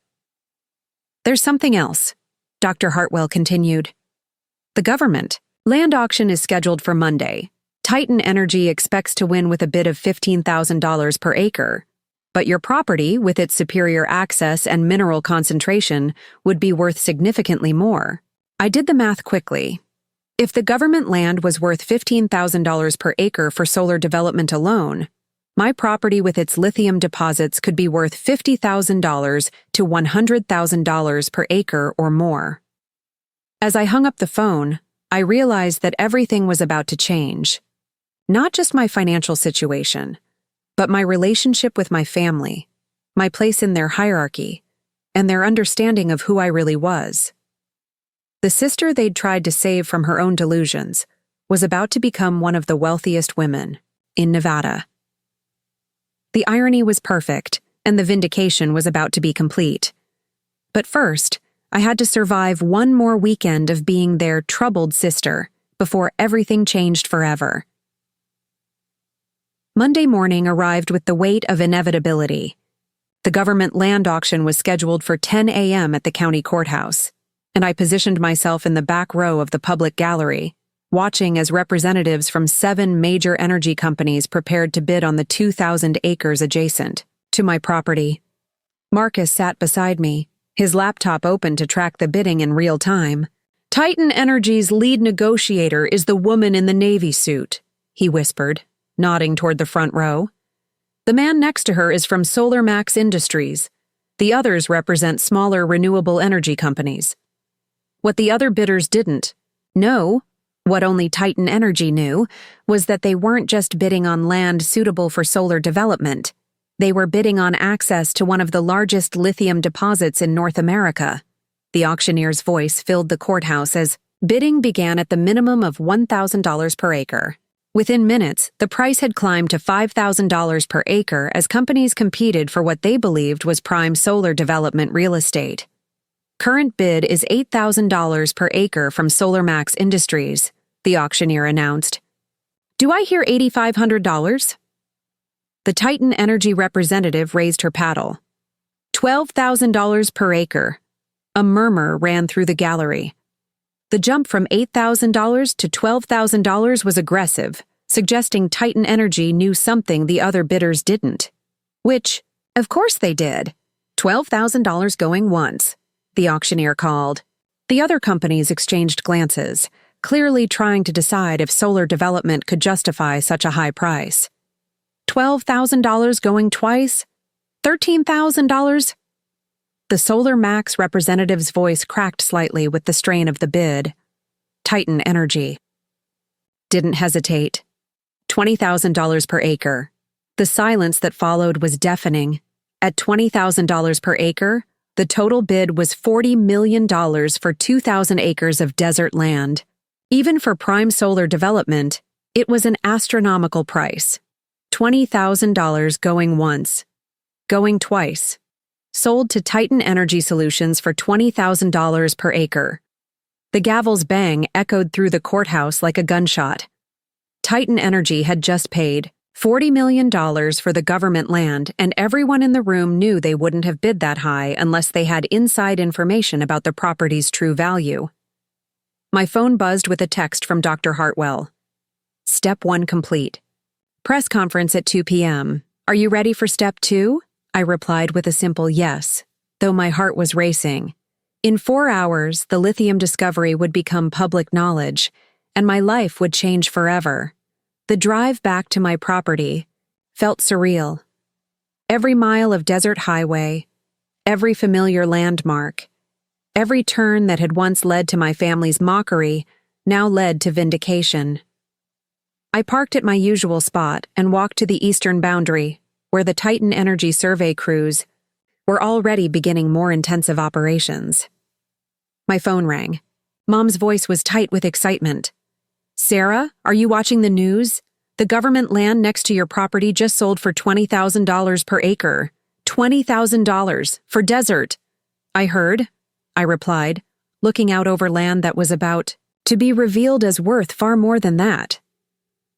"There's something else," Dr. Hartwell continued. "The government land auction is scheduled for Monday. Titan Energy expects to win with a bid of $15,000 per acre. But your property, with its superior access and mineral concentration, would be worth significantly more." I did the math quickly. If the government land was worth $15,000 per acre for solar development alone, my property with its lithium deposits could be worth $50,000 to $100,000 per acre or more. As I hung up the phone, I realized that everything was about to change. Not just my financial situation, but my relationship with my family, my place in their hierarchy, and their understanding of who I really was. The sister they'd tried to save from her own delusions was about to become one of the wealthiest women in Nevada. The irony was perfect, and the vindication was about to be complete. But first, I had to survive one more weekend of being their troubled sister before everything changed forever. Monday morning arrived with the weight of inevitability. The government land auction was scheduled for 10 a.m. at the county courthouse, and I positioned myself in the back row of the public gallery, watching as representatives from 7 major energy companies prepared to bid on the 2,000 acres adjacent to my property. Marcus sat beside me, his laptop open to track the bidding in real time. "Titan Energy's lead negotiator is the woman in the navy suit," he whispered, nodding toward the front row. "The man next to her is from SolarMax Industries. The others represent smaller renewable energy companies." What the other bidders didn't know, what only Titan Energy knew, was that they weren't just bidding on land suitable for solar development. They were bidding on access to one of the largest lithium deposits in North America. The auctioneer's voice filled the courthouse as bidding began at the minimum of $1,000 per acre. Within minutes, the price had climbed to $5,000 per acre as companies competed for what they believed was prime solar development real estate. Current bid is $8,000 per acre from SolarMax Industries, the auctioneer announced. "Do I hear $8,500? The Titan Energy representative raised her paddle. $12,000 per acre. A murmur ran through the gallery. The jump from $8,000 to $12,000 was aggressive, suggesting Titan Energy knew something the other bidders didn't. Which, of course they did. $12,000 going once, the auctioneer called. The other companies exchanged glances, clearly trying to decide if solar development could justify such a high price. $12,000 going twice? $13,000? The SolarMax representative's voice cracked slightly with the strain of the bid. Titan Energy didn't hesitate. $20,000 per acre. The silence that followed was deafening. At $20,000 per acre, the total bid was $40 million for 2,000 acres of desert land. Even for prime solar development, it was an astronomical price. $20,000 going once. Going twice. Sold to Titan Energy Solutions for $20,000 per acre. The gavel's bang echoed through the courthouse like a gunshot. Titan Energy had just paid $40 million for the government land, and everyone in the room knew they wouldn't have bid that high unless they had inside information about the property's true value. My phone buzzed with a text from Dr. Hartwell. Step 1 complete. Press conference at 2 p.m. Are you ready for step 2? I replied with a simple yes, though my heart was racing. In 4 hours, the lithium discovery would become public knowledge, and my life would change forever. The drive back to my property felt surreal. Every mile of desert highway, every familiar landmark, every turn that had once led to my family's mockery now led to vindication. I parked at my usual spot and walked to the eastern boundary, where the Titan Energy survey crews were already beginning more intensive operations. My phone rang. Mom's voice was tight with excitement. "Sarah, are you watching the news? The government land next to your property just sold for $20,000 per acre. $20,000 for desert." "I heard," I replied, looking out over land that was about to be revealed as worth far more than that.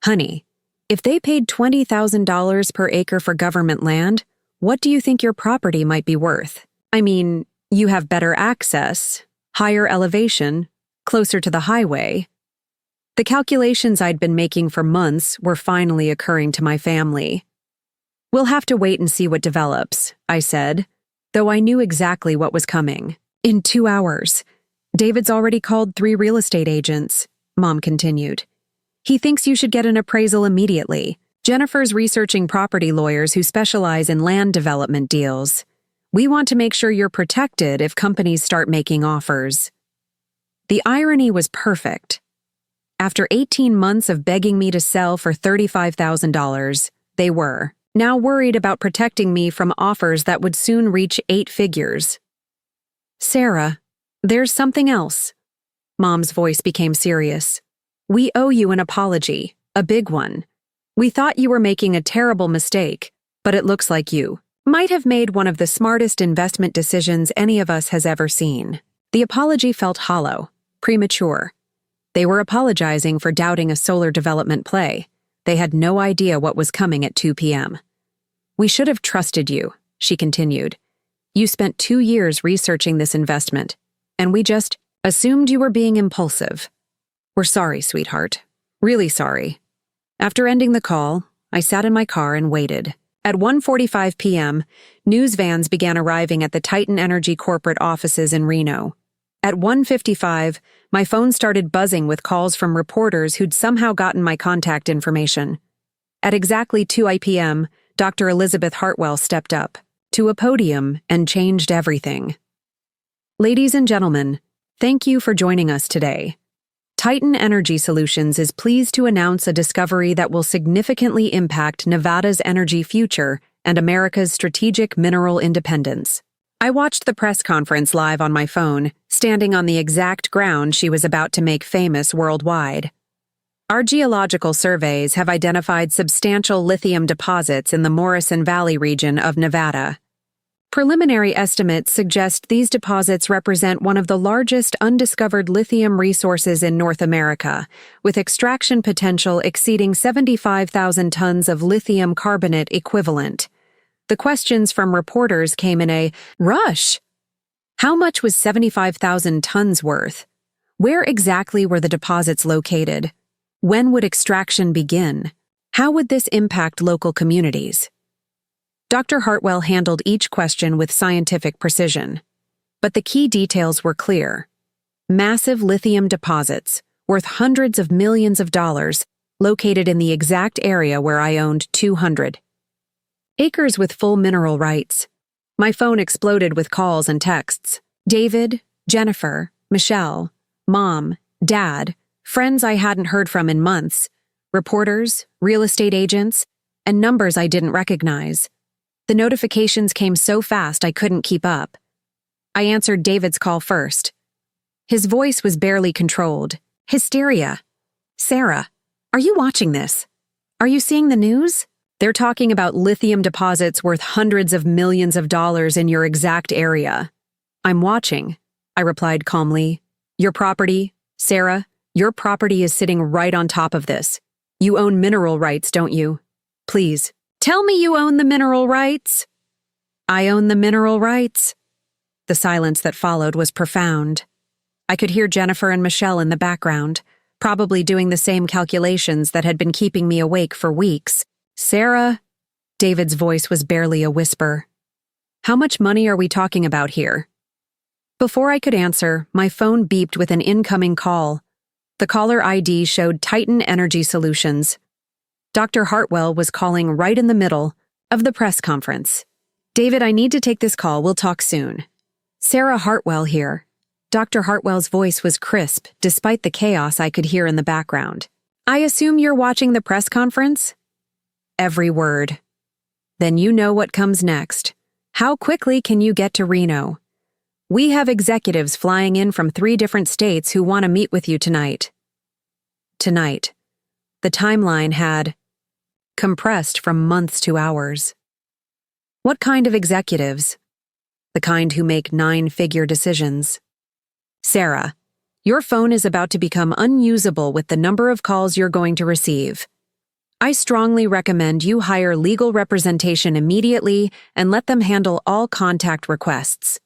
"Honey, if they paid $20,000 per acre for government land, what do you think your property might be worth? I mean, you have better access, higher elevation, closer to the highway." The calculations I'd been making for months were finally occurring to my family. "We'll have to wait and see what develops," I said, though I knew exactly what was coming. "In 2 hours. David's already called 3 real estate agents," Mom continued. "He thinks you should get an appraisal immediately. Jennifer's researching property lawyers who specialize in land development deals. We want to make sure you're protected if companies start making offers." The irony was perfect. After 18 months of begging me to sell for $35,000, they were now worried about protecting me from offers that would soon reach 8 figures. Sarah, there's something else. Mom's voice became serious. We owe you an apology, a big one. We thought you were making a terrible mistake, but it looks like you might have made one of the smartest investment decisions any of us has ever seen. The apology felt hollow, premature. They were apologizing for doubting a solar development play. They had no idea what was coming at 2 p.m. We should have trusted you, she continued. You spent 2 years researching this investment, and we just assumed you were being impulsive. We're sorry, sweetheart. Really sorry. After ending the call, I sat in my car and waited. At 1:45 p.m., news vans began arriving at the Titan Energy corporate offices in Reno. At 1:55, my phone started buzzing with calls from reporters who'd somehow gotten my contact information. At exactly 2 p.m., Dr. Elizabeth Hartwell stepped up to a podium and changed everything. Ladies and gentlemen, thank you for joining us today. Titan Energy Solutions is pleased to announce a discovery that will significantly impact Nevada's energy future and America's strategic mineral independence. I watched the press conference live on my phone, standing on the exact ground she was about to make famous worldwide. Our geological surveys have identified substantial lithium deposits in the Morrison Valley region of Nevada. Preliminary estimates suggest these deposits represent one of the largest undiscovered lithium resources in North America, with extraction potential exceeding 75,000 tons of lithium carbonate equivalent. The questions from reporters came in a rush. How much was 75,000 tons worth? Where exactly were the deposits located? When would extraction begin? How would this impact local communities? Dr. Hartwell handled each question with scientific precision. But the key details were clear. Massive lithium deposits, worth hundreds of millions of dollars, located in the exact area where I owned 200 acres with full mineral rights. My phone exploded with calls and texts. David, Jennifer, Michelle, Mom, Dad, friends I hadn't heard from in months, reporters, real estate agents, and numbers I didn't recognize. The notifications came so fast I couldn't keep up. I answered David's call first. His voice was barely controlled. Hysteria. Sarah, are you watching this? Are you seeing the news? They're talking about lithium deposits worth hundreds of millions of dollars in your exact area. I'm watching, I replied calmly. Your property, Sarah, your property is sitting right on top of this. You own mineral rights, don't you? Please. Tell me you own the mineral rights. I own the mineral rights. The silence that followed was profound. I could hear Jennifer and Michelle in the background, probably doing the same calculations that had been keeping me awake for weeks. Sarah, David's voice was barely a whisper. How much money are we talking about here? Before I could answer, my phone beeped with an incoming call. The caller ID showed Titan Energy Solutions. Dr. Hartwell was calling right in the middle of the press conference. David, I need to take this call. We'll talk soon. Sarah Hartwell here. Dr. Hartwell's voice was crisp, despite the chaos I could hear in the background. I assume you're watching the press conference? Every word. Then you know what comes next. How quickly can you get to Reno? We have executives flying in from 3 different states who want to meet with you tonight. Tonight. The timeline had compressed from months to hours. What kind of executives? The kind who make 9-figure decisions. Sarah, your phone is about to become unusable with the number of calls you're going to receive. I strongly recommend you hire legal representation immediately and let them handle all contact requests.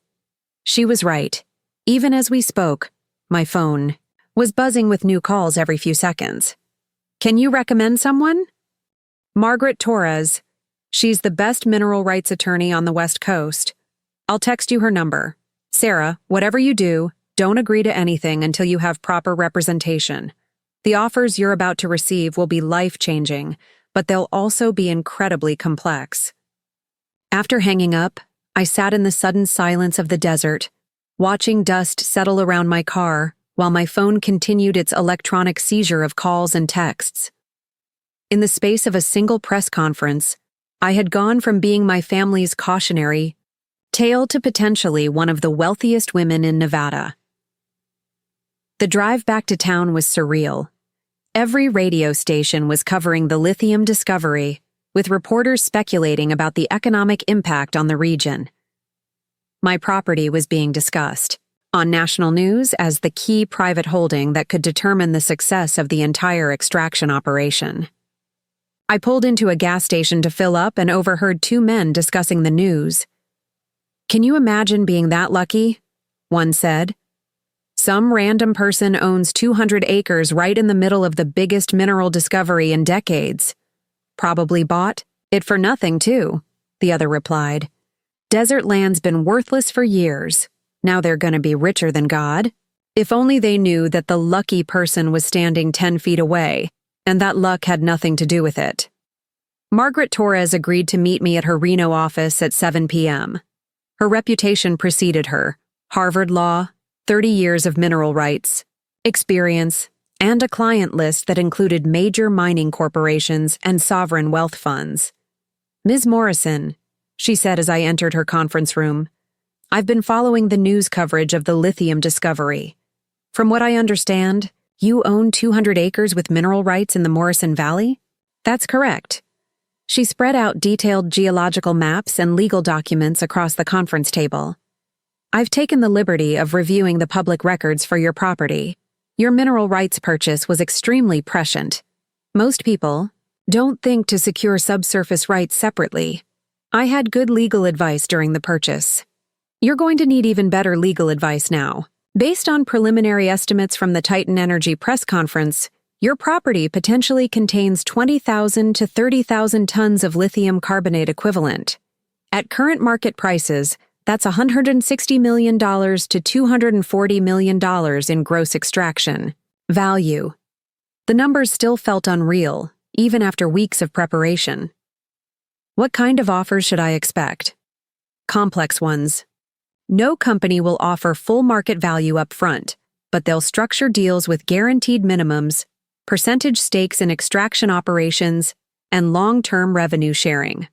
She was right. Even as we spoke, my phone was buzzing with new calls every few seconds. Can you recommend someone? Margaret Torres. She's the best mineral rights attorney on the West Coast. I'll text you her number. Sarah, whatever you do, don't agree to anything until you have proper representation. The offers you're about to receive will be life-changing, but they'll also be incredibly complex. After hanging up, I sat in the sudden silence of the desert, watching dust settle around my car while my phone continued its electronic seizure of calls and texts. In the space of a single press conference, I had gone from being my family's cautionary Tale to potentially one of the wealthiest women in Nevada. The drive back to town was surreal. Every radio station was covering the lithium discovery, with reporters speculating about the economic impact on the region. My property was being discussed on national news as the key private holding that could determine the success of the entire extraction operation. I pulled into a gas station to fill up and overheard two men discussing the news. "Can you imagine being that lucky?" one said. "Some random person owns 200 acres right in the middle of the biggest mineral discovery in decades. Probably bought it for nothing, too," the other replied. "Desert land's been worthless for years. Now they're gonna be richer than God. If only they knew that the lucky person was standing 10 feet away, and that luck had nothing to do with it." Margaret Torres agreed to meet me at her Reno office at 7 p.m. Her reputation preceded her: Harvard Law, 30 years of mineral rights experience, and a client list that included major mining corporations and sovereign wealth funds. "Ms. Morrison," she said as I entered her conference room, "I've been following the news coverage of the lithium discovery. From what I understand, you own 200 acres with mineral rights in the Morrison Valley?" "That's correct." She spread out detailed geological maps and legal documents across the conference table. "I've taken the liberty of reviewing the public records for your property. Your mineral rights purchase was extremely prescient. Most people don't think to secure subsurface rights separately. I had good legal advice during the purchase. You're going to need even better legal advice now. Based on preliminary estimates from the Titan Energy press conference, your property potentially contains 20,000 to 30,000 tons of lithium carbonate equivalent. At current market prices, that's $160 million to $240 million in gross extraction value. The numbers still felt unreal, even after weeks of preparation. What kind of offers should I expect? Complex ones. No company will offer full market value up front, but they'll structure deals with guaranteed minimums, percentage stakes in extraction operations, and long-term revenue sharing.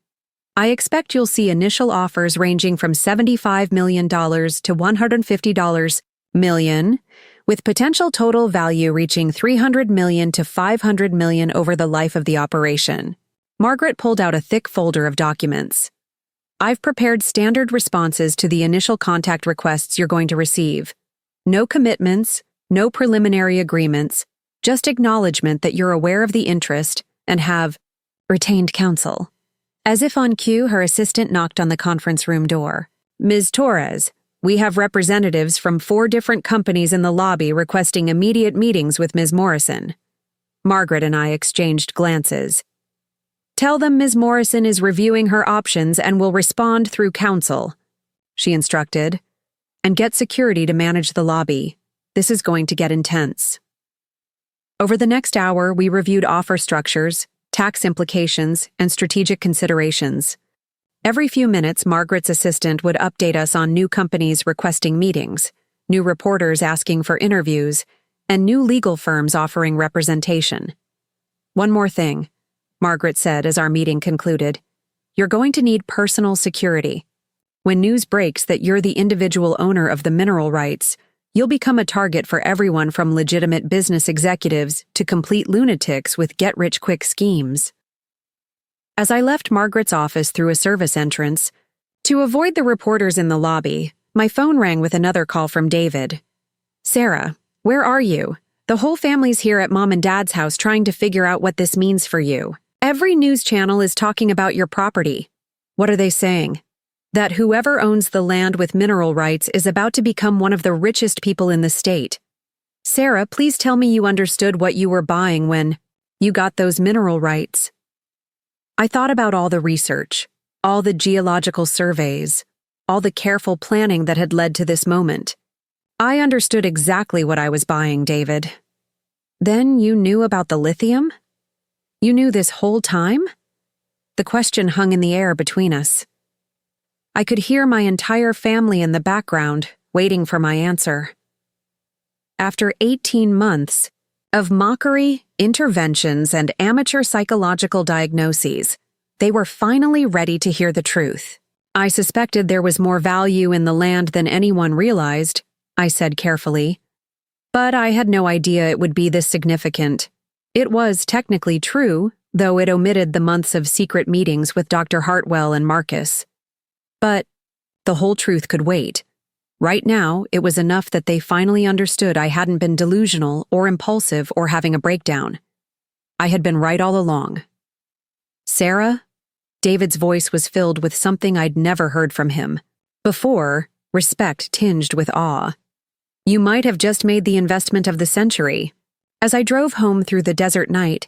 I expect you'll see initial offers ranging from $75 million to $150 million, with potential total value reaching $300 million to $500 million over the life of the operation. Margaret pulled out a thick folder of documents. "I've prepared standard responses to the initial contact requests you're going to receive. No commitments, no preliminary agreements, just acknowledgement that you're aware of the interest and have retained counsel." As if on cue, her assistant knocked on the conference room door. "Ms. Torres, we have representatives from 4 different companies in the lobby requesting immediate meetings with Ms. Morrison." Margaret and I exchanged glances. "Tell them Ms. Morrison is reviewing her options and will respond through counsel," she instructed. "And get security to manage the lobby. This is going to get intense." Over the next hour, we reviewed offer structures, tax implications, and strategic considerations. Every few minutes, Margaret's assistant would update us on new companies requesting meetings, new reporters asking for interviews, and new legal firms offering representation. "One more thing," Margaret said as our meeting concluded. "You're going to need personal security. When news breaks that you're the individual owner of the mineral rights, you'll become a target for everyone from legitimate business executives to complete lunatics with get-rich-quick schemes." As I left Margaret's office through a service entrance, to avoid the reporters in the lobby, my phone rang with another call from David. "Sarah, where are you? The whole family's here at Mom and Dad's house trying to figure out what this means for you. Every news channel is talking about your property." "What are they saying?" "That whoever owns the land with mineral rights is about to become one of the richest people in the state." "Sarah, please tell me you understood what you were buying when you got those mineral rights." I thought about all the research, all the geological surveys, all the careful planning that had led to this moment. I understood exactly what I was buying, David. "Then you knew about the lithium? You knew this whole time?" The question hung in the air between us. I could hear my entire family in the background, waiting for my answer. After 18 months of mockery, interventions, and amateur psychological diagnoses, they were finally ready to hear the truth. I suspected there was more value in the land than anyone realized, I said carefully. But I had no idea it would be this significant. It was technically true, though it omitted the months of secret meetings with Dr. Hartwell and Marcus. But the whole truth could wait. Right now, it was enough that they finally understood I hadn't been delusional or impulsive or having a breakdown. I had been right all along. Sarah? David's voice was filled with something I'd never heard from him. Before, respect tinged with awe. You might have just made the investment of the century. As I drove home through the desert night,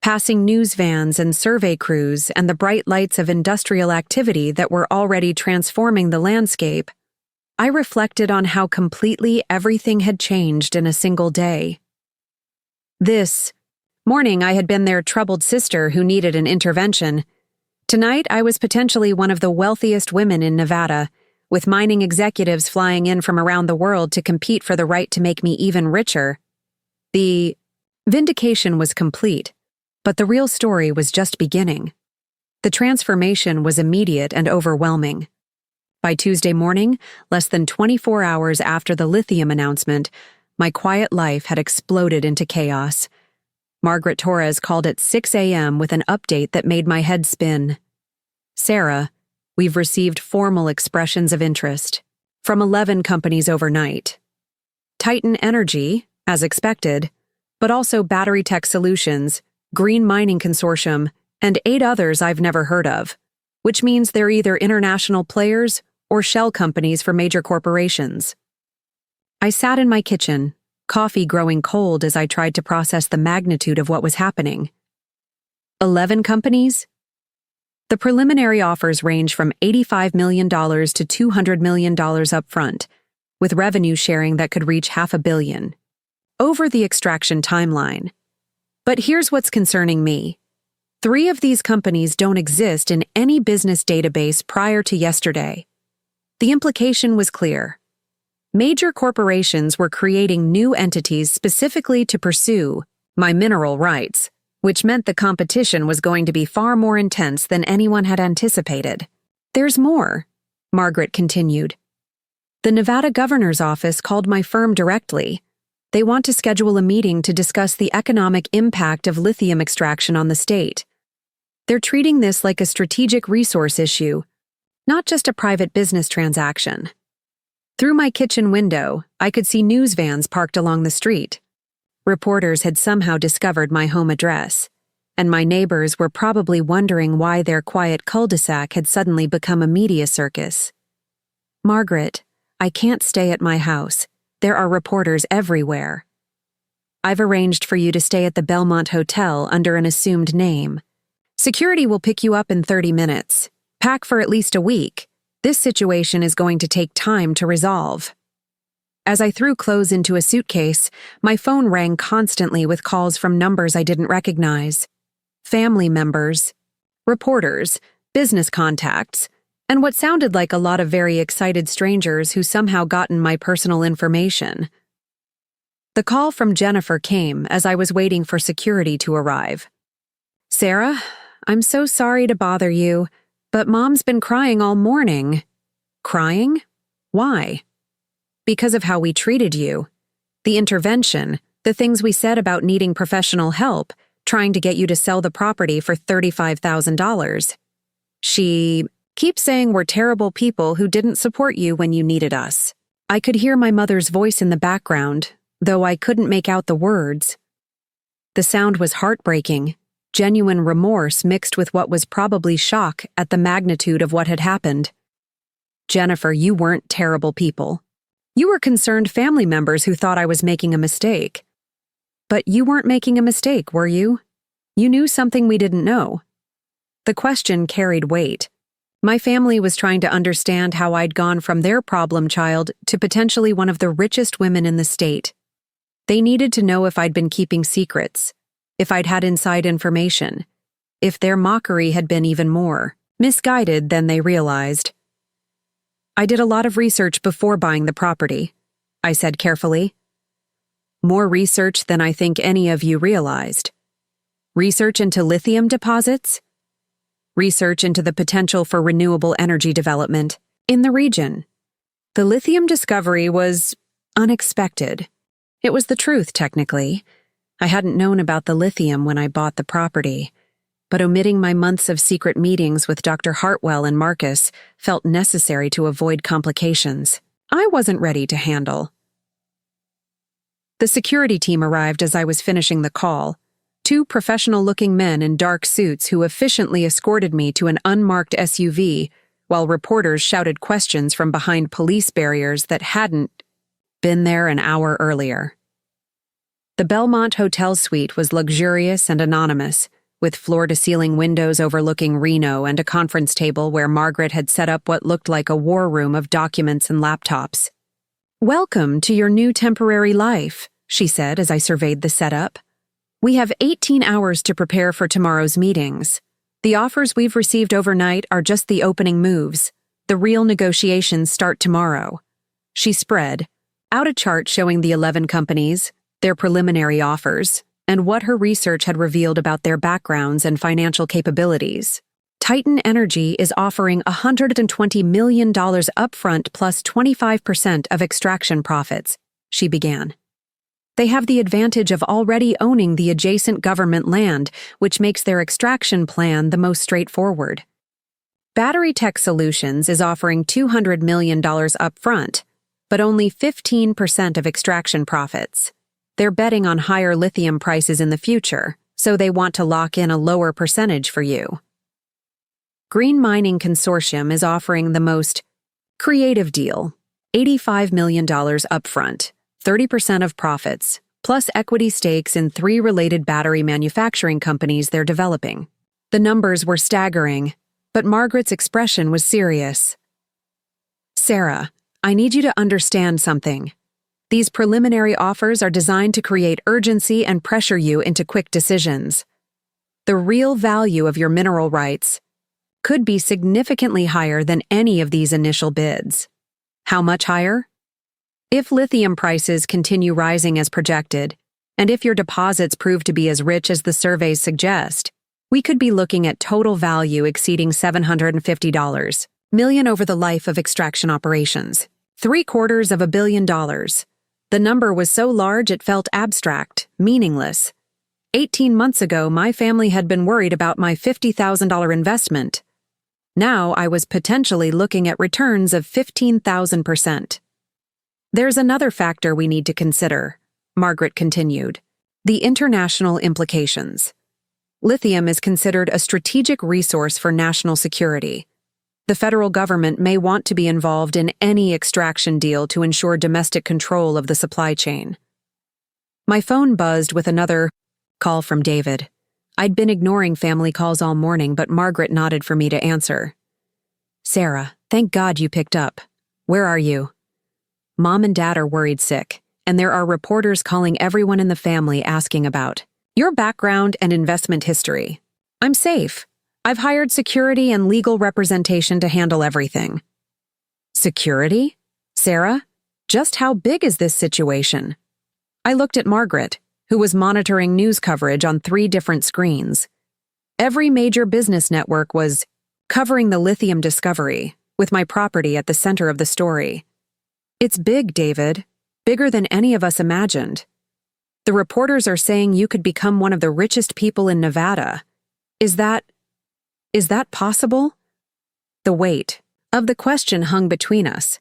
passing news vans and survey crews and the bright lights of industrial activity that were already transforming the landscape, I reflected on how completely everything had changed in a single day. This morning I had been their troubled sister who needed an intervention. Tonight I was potentially one of the wealthiest women in Nevada, with mining executives flying in from around the world to compete for the right to make me even richer. The vindication was complete, but the real story was just beginning. The transformation was immediate and overwhelming. By Tuesday morning, less than 24 hours after the lithium announcement, my quiet life had exploded into chaos. Margaret Torres called at 6 a.m. with an update that made my head spin. Sarah, we've received formal expressions of interest from 11 companies overnight. Titan Energy, as expected, but also Battery Tech Solutions, Green Mining Consortium, and 8 others I've never heard of, which means they're either international players or shell companies for major corporations. I sat in my kitchen, coffee growing cold as I tried to process the magnitude of what was happening. 11 companies? The preliminary offers range from $85 million to $200 million upfront, with revenue sharing that could reach $500 million, over the extraction timeline. But here's what's concerning me. 3 of these companies don't exist in any business database prior to yesterday. The implication was clear. Major corporations were creating new entities specifically to pursue my mineral rights, which meant the competition was going to be far more intense than anyone had anticipated. There's more, Margaret continued. The Nevada governor's office called my firm directly. They want to schedule a meeting to discuss the economic impact of lithium extraction on the state. They're treating this like a strategic resource issue, not just a private business transaction. Through my kitchen window, I could see news vans parked along the street. Reporters had somehow discovered my home address, and my neighbors were probably wondering why their quiet cul-de-sac had suddenly become a media circus. Margaret, I can't stay at my house. There are reporters everywhere. I've arranged for you to stay at the Belmont Hotel under an assumed name. Security will pick you up in 30 minutes. Pack for at least a week. This situation is going to take time to resolve. As I threw clothes into a suitcase, my phone rang constantly with calls from numbers I didn't recognize. Family members, reporters, business contacts, and what sounded like a lot of very excited strangers who somehow gotten my personal information. The call from Jennifer came as I was waiting for security to arrive. Sarah, I'm so sorry to bother you, but Mom's been crying all morning. Crying? Why? Because of how we treated you. The intervention, the things we said about needing professional help, trying to get you to sell the property for $35,000. She keeps saying we're terrible people who didn't support you when you needed us. I could hear my mother's voice in the background, though I couldn't make out the words. The sound was heartbreaking, genuine remorse mixed with what was probably shock at the magnitude of what had happened. Jennifer, you weren't terrible people. You were concerned family members who thought I was making a mistake. But you weren't making a mistake, were you? You knew something we didn't know. The question carried weight. My family was trying to understand how I'd gone from their problem child to potentially one of the richest women in the state. They needed to know if I'd been keeping secrets, if I'd had inside information, if their mockery had been even more misguided than they realized. I did a lot of research before buying the property, I said carefully. More research than I think any of you realized. Research into lithium deposits? research into the potential for renewable energy development in the region. The lithium discovery was unexpected. It was the truth, technically. I hadn't known about the lithium when I bought the property, but omitting my months of secret meetings with Dr. Hartwell and Marcus felt necessary to avoid complications I wasn't ready to handle. The security team arrived as I was finishing the call, two professional-looking men in dark suits who efficiently escorted me to an unmarked SUV while reporters shouted questions from behind police barriers that hadn't been there an hour earlier. The Belmont Hotel suite was luxurious and anonymous, with floor-to-ceiling windows overlooking Reno and a conference table where Margaret had set up what looked like a war room of documents and laptops. "Welcome to your new temporary life," she said as I surveyed the setup. "We have 18 hours to prepare for tomorrow's meetings. The offers we've received overnight are just the opening moves. The real negotiations start tomorrow." She spread out a chart showing the 11 companies, their preliminary offers, and what her research had revealed about their backgrounds and financial capabilities. Titan Energy is offering $120 million upfront plus 25% of extraction profits, she began. They have the advantage of already owning the adjacent government land, which makes their extraction plan the most straightforward. Battery Tech Solutions is offering $200 million upfront, but only 15% of extraction profits. They're betting on higher lithium prices in the future, so they want to lock in a lower percentage for you. Green Mining Consortium is offering the most creative deal, $85 million upfront, 30% of profits, plus equity stakes in 3 related battery manufacturing companies they're developing. The numbers were staggering, but Margaret's expression was serious. "Sarah, I need you to understand something. These preliminary offers are designed to create urgency and pressure you into quick decisions. The real value of your mineral rights could be significantly higher than any of these initial bids." "How much higher?" "If lithium prices continue rising as projected, and if your deposits prove to be as rich as the surveys suggest, we could be looking at total value exceeding $750 million over the life of extraction operations. $750 million. The number was so large it felt abstract, meaningless. 18 months ago, my family had been worried about my $50,000 investment. Now I was potentially looking at returns of 15,000%. "There's another factor we need to consider," Margaret continued. "The international implications. Lithium is considered a strategic resource for national security. The federal government may want to be involved in any extraction deal to ensure domestic control of the supply chain." My phone buzzed with another call from David. I'd been ignoring family calls all morning, but Margaret nodded for me to answer. "Sarah, thank God you picked up. Where are you?" "Mom and Dad are worried sick, and there are reporters calling everyone in the family asking about your background and investment history. I'm safe. I've hired security and legal representation to handle everything." "Security? Sarah? Just how big is this situation?" I looked at Margaret, who was monitoring news coverage on 3 different screens. Every major business network was covering the lithium discovery, with my property at the center of the story. "It's big, David. Bigger than any of us imagined. The reporters are saying you could become one of the richest people in Nevada. Is that possible?" The weight of the question hung between us.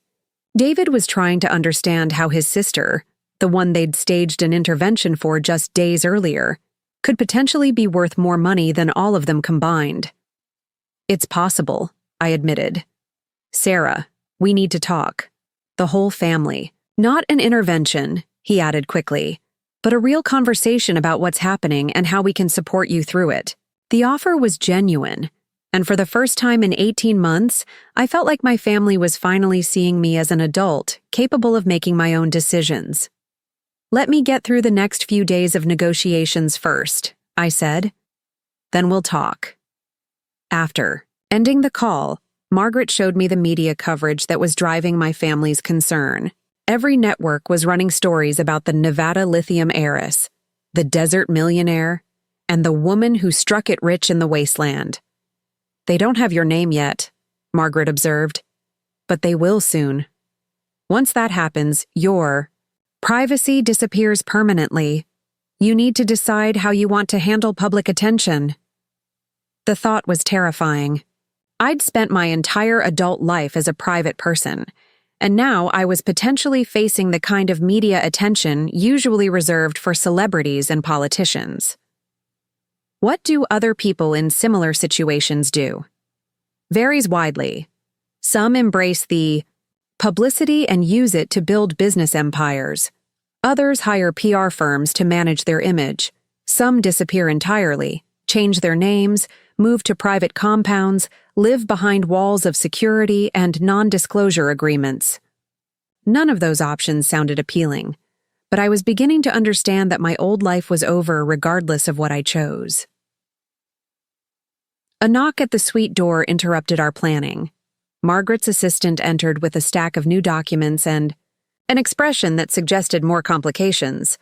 David was trying to understand how his sister, the one they'd staged an intervention for just days earlier, could potentially be worth more money than all of them combined. "It's possible," I admitted. "Sarah, we need to talk. The whole family. Not an intervention," he added quickly, "but a real conversation about what's happening and how we can support you through it." The offer was genuine, and for the first time in 18 months, I felt like my family was finally seeing me as an adult, capable of making my own decisions. "Let me get through the next few days of negotiations first," I said. "Then we'll talk." After ending the call, Margaret showed me the media coverage that was driving my family's concern. Every network was running stories about the Nevada lithium heiress, the desert millionaire, and the woman who struck it rich in the wasteland. They don't have your name yet, Margaret observed. But they will soon. Once that happens, your privacy disappears permanently. You need to decide how you want to handle public attention. The thought was terrifying. I'd spent my entire adult life as a private person, and now I was potentially facing the kind of media attention usually reserved for celebrities and politicians. What do other people in similar situations do? Varies widely. Some embrace the publicity and use it to build business empires. Others hire PR firms to manage their image. Some disappear entirely, change their names, move to private compounds, live behind walls of security and non-disclosure agreements. None of those options sounded appealing, but I was beginning to understand that my old life was over regardless of what I chose. A knock at the suite door interrupted our planning. Margaret's assistant entered with a stack of new documents and an expression that suggested more complications.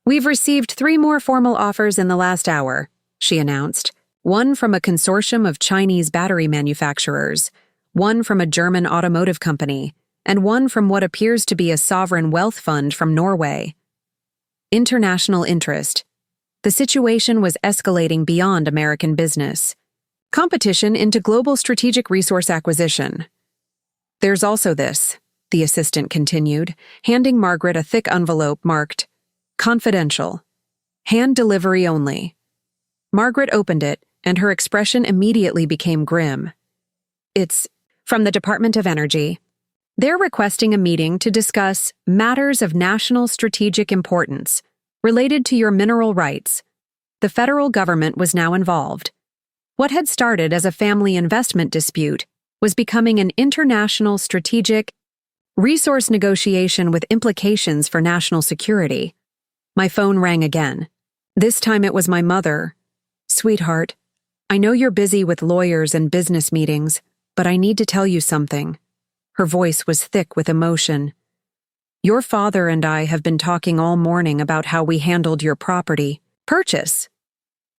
"We've received 3 more formal offers in the last hour," she announced. One from a consortium of Chinese battery manufacturers, one from a German automotive company, and one from what appears to be a sovereign wealth fund from Norway. International interest. The situation was escalating beyond American business. Competition into global strategic resource acquisition. "There's also this," the assistant continued, handing Margaret a thick envelope marked "Confidential. Hand delivery only." Margaret opened it, and her expression immediately became grim. "It's from the Department of Energy. They're requesting a meeting to discuss matters of national strategic importance related to your mineral rights." The federal government was now involved. What had started as a family investment dispute was becoming an international strategic resource negotiation with implications for national security. My phone rang again. This time it was my mother. "Sweetheart, I know you're busy with lawyers and business meetings, but I need to tell you something." Her voice was thick with emotion. "Your father and I have been talking all morning about how we handled your property purchase.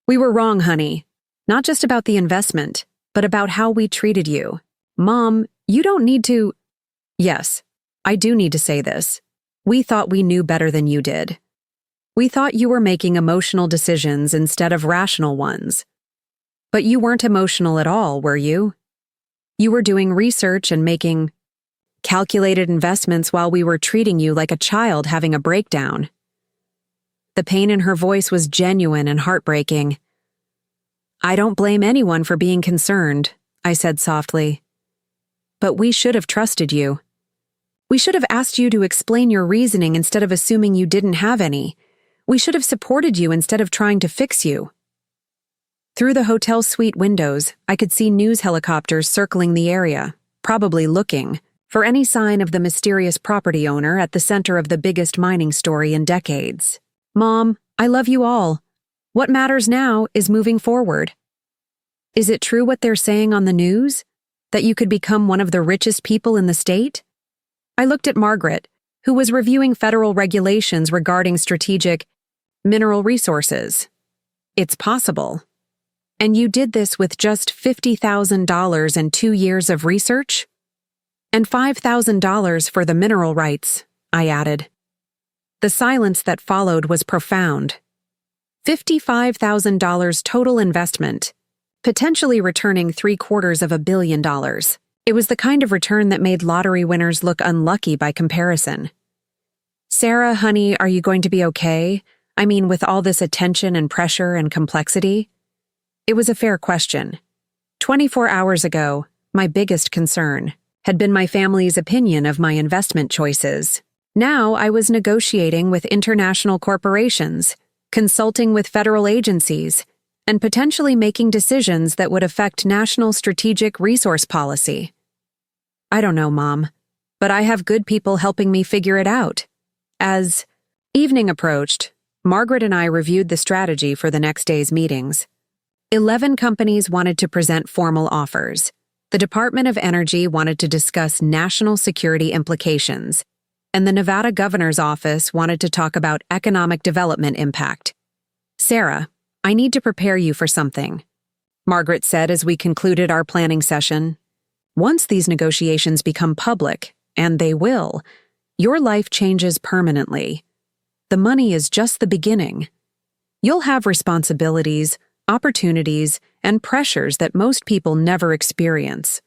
We were wrong, honey. Not just about the investment, but about how we treated you. Mom, you don't need to—" "Yes, I do need to say this. We thought we knew better than you did. We thought you were making emotional decisions instead of rational ones. But you weren't emotional at all, were you? You were doing research and making calculated investments while we were treating you like a child having a breakdown." The pain in her voice was genuine and heartbreaking. "I don't blame anyone for being concerned," I said softly. "But we should have trusted you. We should have asked you to explain your reasoning instead of assuming you didn't have any. We should have supported you instead of trying to fix you." Through the hotel suite windows, I could see news helicopters circling the area, probably looking for any sign of the mysterious property owner at the center of the biggest mining story in decades. "Mom, I love you all. What matters now is moving forward." "Is it true what they're saying on the news? That you could become one of the richest people in the state?" I looked at Margaret, who was reviewing federal regulations regarding strategic mineral resources. "It's possible. And you did this with just $50,000 and 2 years of research? And $5,000 for the mineral rights," I added. The silence that followed was profound. $55,000 total investment, potentially returning $750 million. It was the kind of return that made lottery winners look unlucky by comparison. "Sarah, honey, are you going to be okay? I mean, with all this attention and pressure and complexity?" It was a fair question. 24 hours ago, my biggest concern had been my family's opinion of my investment choices. Now I was negotiating with international corporations, consulting with federal agencies, and potentially making decisions that would affect national strategic resource policy. "I don't know, Mom, but I have good people helping me figure it out." As evening approached, Margaret and I reviewed the strategy for the next day's meetings. 11 companies wanted to present formal offers. The Department of Energy wanted to discuss national security implications, and the Nevada Governor's Office wanted to talk about economic development impact. "Sarah, I need to prepare you for something." Margaret said as we concluded our planning session. Once these negotiations become public, and they will, your life changes permanently. The money is just the beginning. You'll have responsibilities, opportunities, and pressures that most people never experience.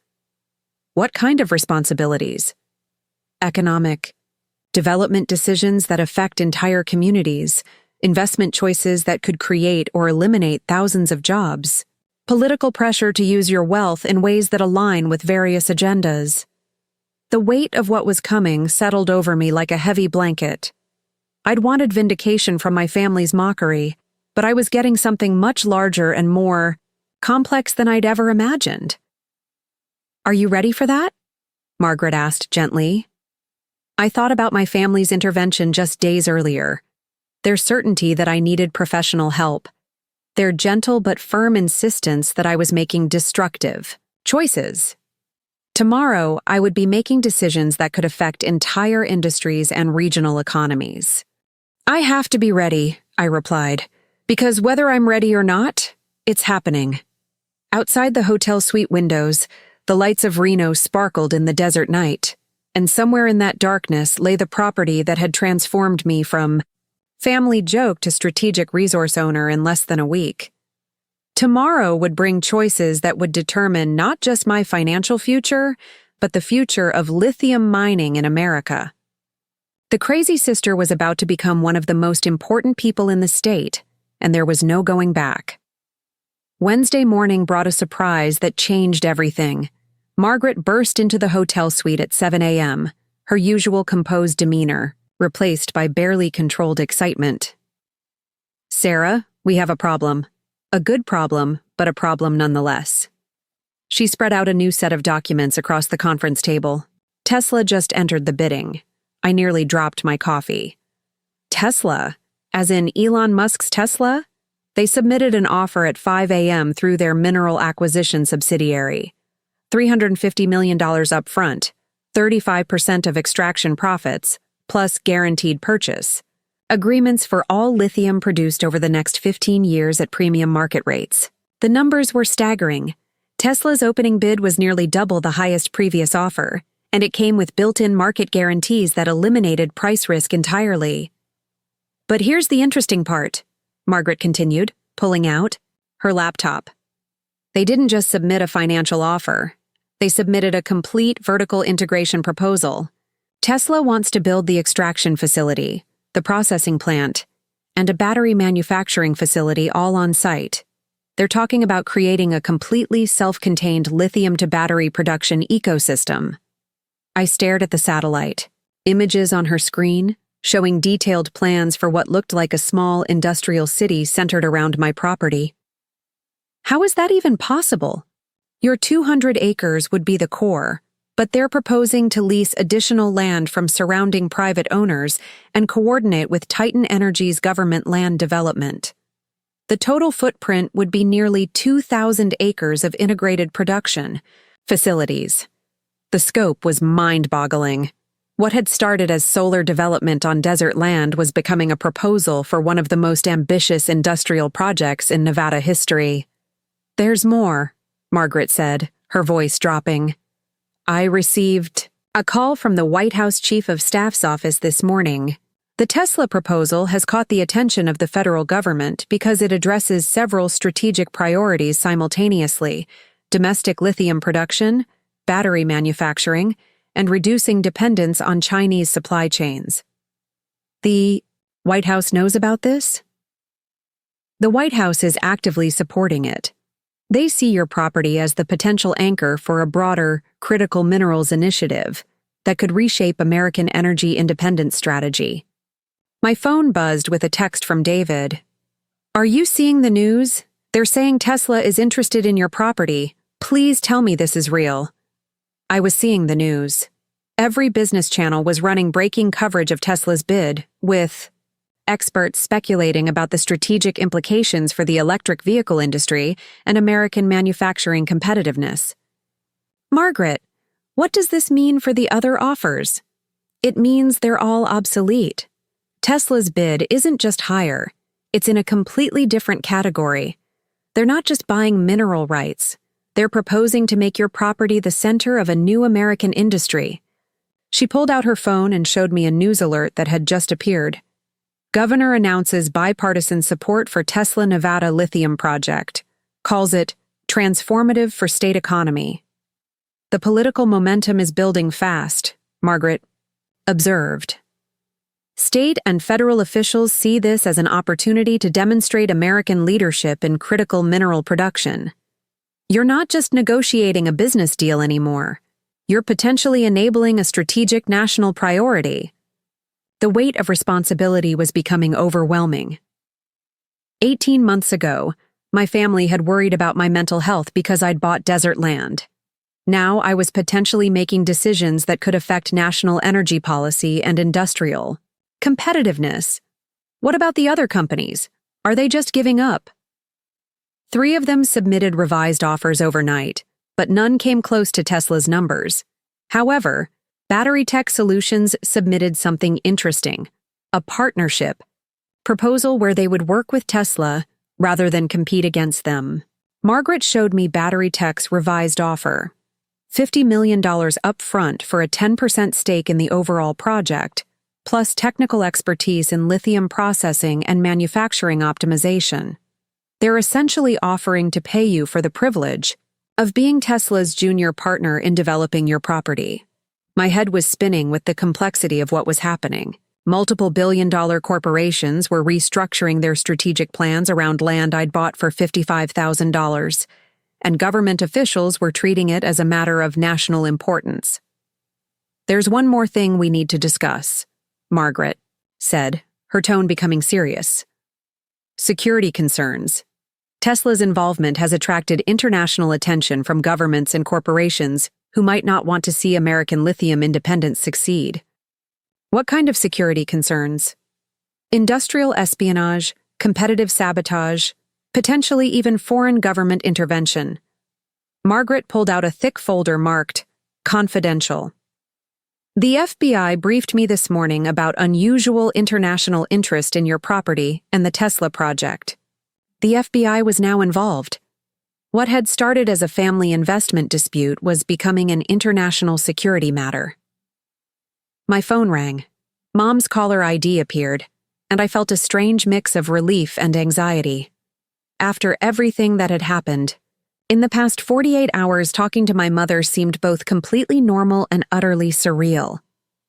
What kind of responsibilities? Economic, development decisions that affect entire communities, investment choices that could create or eliminate thousands of jobs, political pressure to use your wealth in ways that align with various agendas. The weight of what was coming settled over me like a heavy blanket. I'd wanted vindication from my family's mockery, but I was getting something much larger and more complex than I'd ever imagined. "Are you ready for that?" Margaret asked gently. I thought about my family's intervention just days earlier, their certainty that I needed professional help, their gentle but firm insistence that I was making destructive choices. Tomorrow, I would be making decisions that could affect entire industries and regional economies. "I have to be ready," I replied, "because whether I'm ready or not, it's happening." Outside the hotel suite windows, the lights of Reno sparkled in the desert night, and somewhere in that darkness lay the property that had transformed me from family joke to strategic resource owner in less than a week. Tomorrow would bring choices that would determine not just my financial future, but the future of lithium mining in America. The crazy sister was about to become one of the most important people in the state, and there was no going back. Wednesday morning brought a surprise that changed everything. Margaret burst into the hotel suite at 7 a.m., her usual composed demeanor, replaced by barely controlled excitement. "Sarah, we have a problem. A good problem, but a problem nonetheless." She spread out a new set of documents across the conference table. Tesla just entered the bidding. I nearly dropped my coffee. Tesla, as in Elon Musk's Tesla? They submitted an offer at 5 a.m. through their mineral acquisition subsidiary. $350 million up front, 35% of extraction profits, plus guaranteed purchase. Agreements for all lithium produced over the next 15 years at premium market rates. The numbers were staggering. Tesla's opening bid was nearly double the highest previous offer, and it came with built-in market guarantees that eliminated price risk entirely. "But here's the interesting part," Margaret continued, pulling out her laptop. "They didn't just submit a financial offer. They submitted a complete vertical integration proposal. Tesla wants to build the extraction facility, the processing plant, and a battery manufacturing facility all on site. They're talking about creating a completely self-contained lithium-to-battery production ecosystem." I stared at the satellite, images on her screen, showing detailed plans for what looked like a small industrial city centered around my property. How is that even possible? Your 200 acres would be the core, but they're proposing to lease additional land from surrounding private owners and coordinate with Titan Energy's government land development. The total footprint would be nearly 2,000 acres of integrated production facilities. The scope was mind-boggling. What had started as solar development on desert land was becoming a proposal for one of the most ambitious industrial projects in Nevada history. "There's more," Margaret said, her voice dropping. "I received a call from the White House Chief of Staff's office this morning. The Tesla proposal has caught the attention of the federal government because it addresses several strategic priorities simultaneously: domestic lithium production, battery manufacturing, and reducing dependence on Chinese supply chains." The White House knows about this? The White House is actively supporting it. They see your property as the potential anchor for a broader, critical minerals initiative that could reshape American energy independence strategy. My phone buzzed with a text from David. "Are you seeing the news? They're saying Tesla is interested in your property. Please tell me this is real." I was seeing the news. Every business channel was running breaking coverage of Tesla's bid, with experts speculating about the strategic implications for the electric vehicle industry and American manufacturing competitiveness. "Margaret, what does this mean for the other offers?" "It means they're all obsolete. Tesla's bid isn't just higher, it's in a completely different category. They're not just buying mineral rights. They're proposing to make your property the center of a new American industry. She pulled out her phone and showed me a news alert that had just appeared. Governor announces bipartisan support for Tesla Nevada lithium project. Calls it transformative for state economy. The political momentum is building fast, Margaret observed. State and federal officials see this as an opportunity to demonstrate American leadership in critical mineral production. You're not just negotiating a business deal anymore. You're potentially enabling a strategic national priority. The weight of responsibility was becoming overwhelming. 18 months ago, my family had worried about my mental health because I'd bought desert land. Now I was potentially making decisions that could affect national energy policy and industrial competitiveness. What about the other companies? Are they just giving up? 3 of them submitted revised offers overnight, but none came close to Tesla's numbers. However, Battery Tech Solutions submitted something interesting, a partnership proposal where they would work with Tesla rather than compete against them. Margaret showed me Battery Tech's revised offer. $50 million upfront for a 10% stake in the overall project, plus technical expertise in lithium processing and manufacturing optimization. They're essentially offering to pay you for the privilege of being Tesla's junior partner in developing your property. My head was spinning with the complexity of what was happening. Multiple billion-dollar corporations were restructuring their strategic plans around land I'd bought for $55,000, and government officials were treating it as a matter of national importance. There's one more thing we need to discuss, Margaret said, her tone becoming serious. Security concerns. Tesla's involvement has attracted international attention from governments and corporations who might not want to see American lithium independence succeed. What kind of security concerns? Industrial espionage, competitive sabotage, potentially even foreign government intervention. Margaret pulled out a thick folder marked Confidential. The FBI briefed me this morning about unusual international interest in your property and the Tesla project. The FBI was now involved. What had started as a family investment dispute was becoming an international security matter. My phone rang. Mom's caller ID appeared, and I felt a strange mix of relief and anxiety. After everything that had happened, in the past 48 hours, talking to my mother seemed both completely normal and utterly surreal.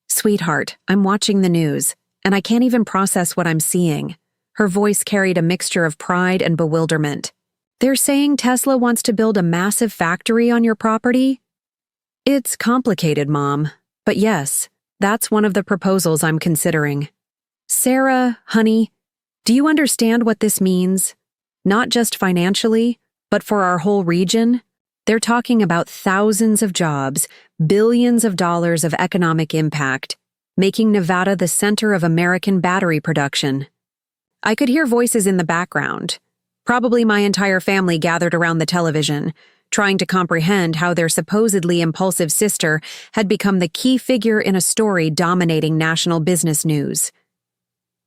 Sweetheart, I'm watching the news, and I can't even process what I'm seeing. Her voice carried a mixture of pride and bewilderment. They're saying Tesla wants to build a massive factory on your property? It's complicated, Mom, but yes, that's one of the proposals I'm considering. Sarah, honey, do you understand what this means? Not just financially, but for our whole region? They're talking about thousands of jobs, billions of dollars of economic impact, making Nevada the center of American battery production. I could hear voices in the background. Probably my entire family gathered around the television, trying to comprehend how their supposedly impulsive sister had become the key figure in a story dominating national business news.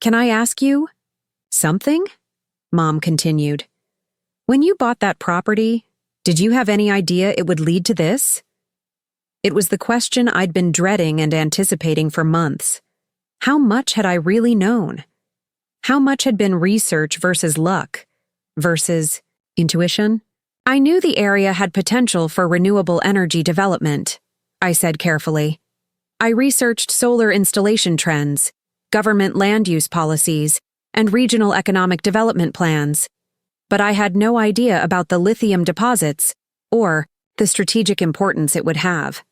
Can I ask you something? Mom continued. When you bought that property, did you have any idea it would lead to this? It was the question I'd been dreading and anticipating for months. How much had I really known? How much had been research versus luck, versus intuition? I knew the area had potential for renewable energy development, I said carefully. I researched solar installation trends, government land use policies, and regional economic development plans. But I had no idea about the lithium deposits or the strategic importance it would have.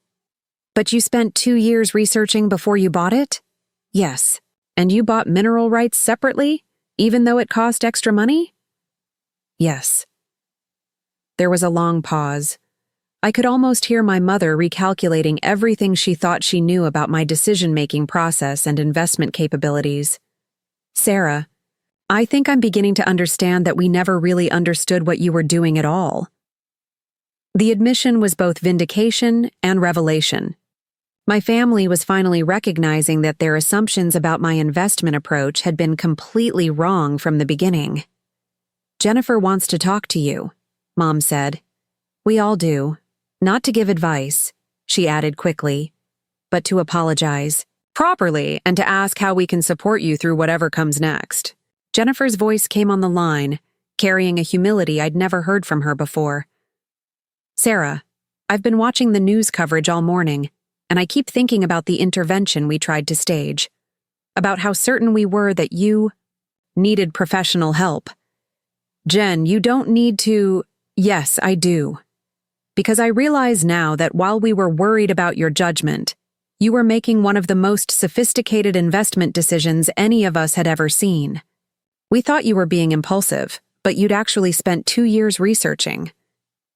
But you spent 2 years researching before you bought it? Yes. And you bought mineral rights separately, even though it cost extra money? Yes. There was a long pause. I could almost hear my mother recalculating everything she thought she knew about my decision-making process and investment capabilities. Sarah, I think I'm beginning to understand that we never really understood what you were doing at all. The admission was both vindication and revelation. My family was finally recognizing that their assumptions about my investment approach had been completely wrong from the beginning. Jennifer wants to talk to you, Mom said. We all do. Not to give advice, she added quickly, but to apologize properly and to ask how we can support you through whatever comes next. Jennifer's voice came on the line, carrying a humility I'd never heard from her before. Sarah, I've been watching the news coverage all morning, and I keep thinking about the intervention we tried to stage, about how certain we were that you needed professional help. Jen, you don't need to— Yes, I do. Because I realize now that while we were worried about your judgment, you were making one of the most sophisticated investment decisions any of us had ever seen. We thought you were being impulsive, but you'd actually spent 2 years researching.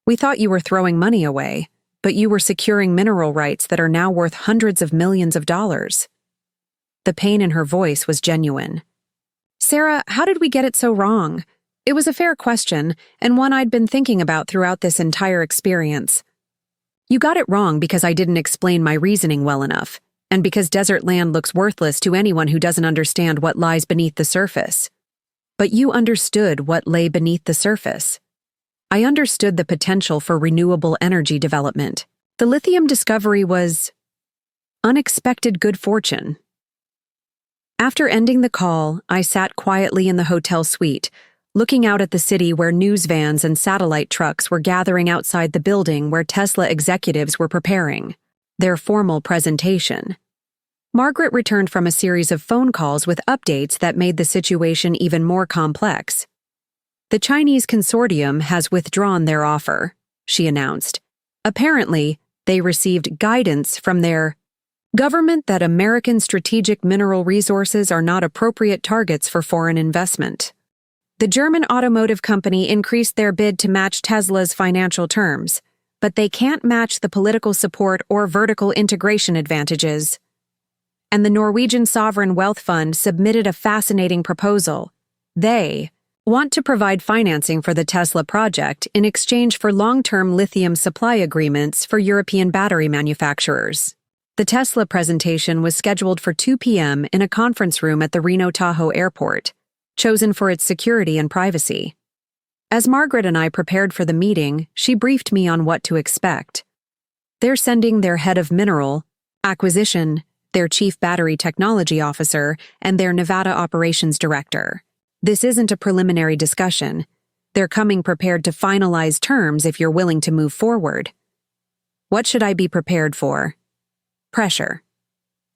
We thought you were throwing money away, but you were securing mineral rights that are now worth hundreds of millions of dollars. The pain in her voice was genuine. Sarah, how did we get it so wrong? It was a fair question, and one I'd been thinking about throughout this entire experience. You got it wrong because I didn't explain my reasoning well enough, and because desert land looks worthless to anyone who doesn't understand what lies beneath the surface. But you understood what lay beneath the surface. I understood the potential for renewable energy development. The lithium discovery was unexpected good fortune. After ending the call, I sat quietly in the hotel suite, looking out at the city where news vans and satellite trucks were gathering outside the building where Tesla executives were preparing their formal presentation. Margaret returned from a series of phone calls with updates that made the situation even more complex. The Chinese consortium has withdrawn their offer, she announced. Apparently, they received guidance from their government that American strategic mineral resources are not appropriate targets for foreign investment. The German automotive company increased their bid to match Tesla's financial terms, but they can't match the political support or vertical integration advantages. And the Norwegian Sovereign Wealth Fund submitted a fascinating proposal. They want to provide financing for the Tesla project in exchange for long-term lithium supply agreements for European battery manufacturers. The Tesla presentation was scheduled for 2 p.m. in a conference room at the Reno Tahoe Airport, chosen for its security and privacy. As Margaret and I prepared for the meeting, she briefed me on what to expect. They're sending their head of mineral acquisition, their chief battery technology officer, and their Nevada operations director. This isn't a preliminary discussion. They're coming prepared to finalize terms if you're willing to move forward. What should I be prepared for? Pressure.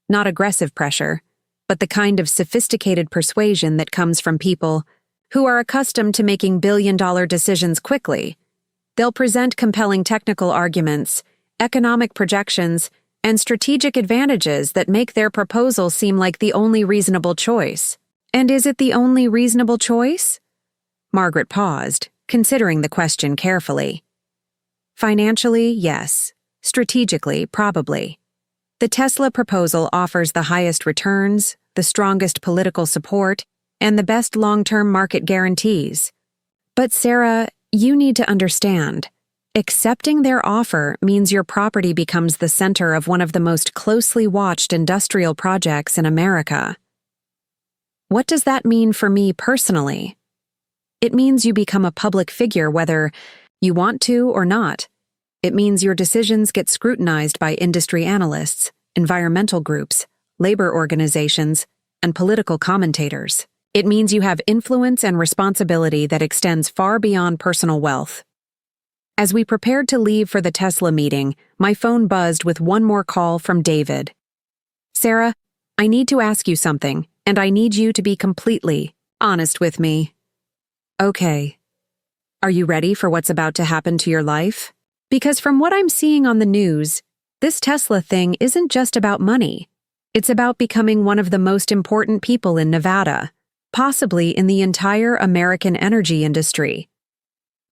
Not aggressive pressure, but the kind of sophisticated persuasion that comes from people who are accustomed to making billion-dollar decisions quickly. They'll present compelling technical arguments, economic projections, and strategic advantages that make their proposal seem like the only reasonable choice. And is it the only reasonable choice? Margaret paused, considering the question carefully. Financially, yes. Strategically, probably. The Tesla proposal offers the highest returns, the strongest political support, and the best long-term market guarantees. But Sarah, you need to understand. Accepting their offer means your property becomes the center of one of the most closely watched industrial projects in America. What does that mean for me personally? It means you become a public figure whether you want to or not. It means your decisions get scrutinized by industry analysts, environmental groups, labor organizations, and political commentators. It means you have influence and responsibility that extends far beyond personal wealth. As we prepared to leave for the Tesla meeting, my phone buzzed with one more call from David. Sarah, I need to ask you something, and I need you to be completely honest with me. Okay. Are you ready for what's about to happen to your life? Because from what I'm seeing on the news, this Tesla thing isn't just about money. It's about becoming one of the most important people in Nevada, possibly in the entire American energy industry.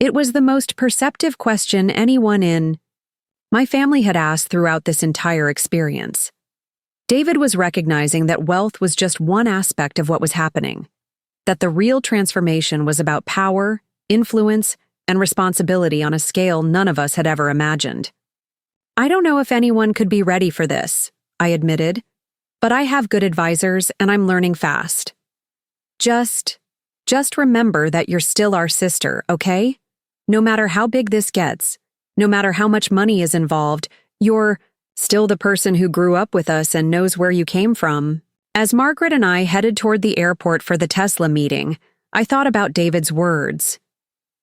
It was the most perceptive question anyone in my family had asked throughout this entire experience. David was recognizing that wealth was just one aspect of what was happening, that the real transformation was about power, influence, and responsibility on a scale none of us had ever imagined. I don't know if anyone could be ready for this, I admitted, but I have good advisors and I'm learning fast. Just Just remember that you're still our sister, okay? No matter how big this gets, no matter how much money is involved, you're still the person who grew up with us and knows where you came from." As Margaret and I headed toward the airport for the Tesla meeting, I thought about David's words.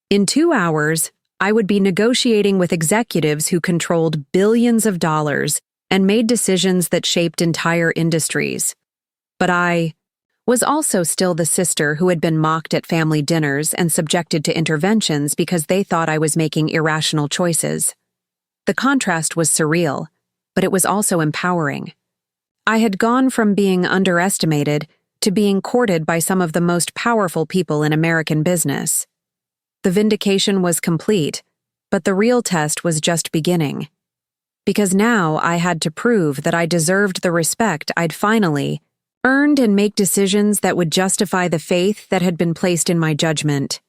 In 2 hours, I would be negotiating with executives who controlled billions of dollars and made decisions that shaped entire industries. But I was also still the sister who had been mocked at family dinners and subjected to interventions because they thought I was making irrational choices. The contrast was surreal, but it was also empowering. I had gone from being underestimated to being courted by some of the most powerful people in American business. The vindication was complete, but the real test was just beginning. Because now I had to prove that I deserved the respect I'd finally earned and make decisions that would justify the faith that had been placed in my judgment.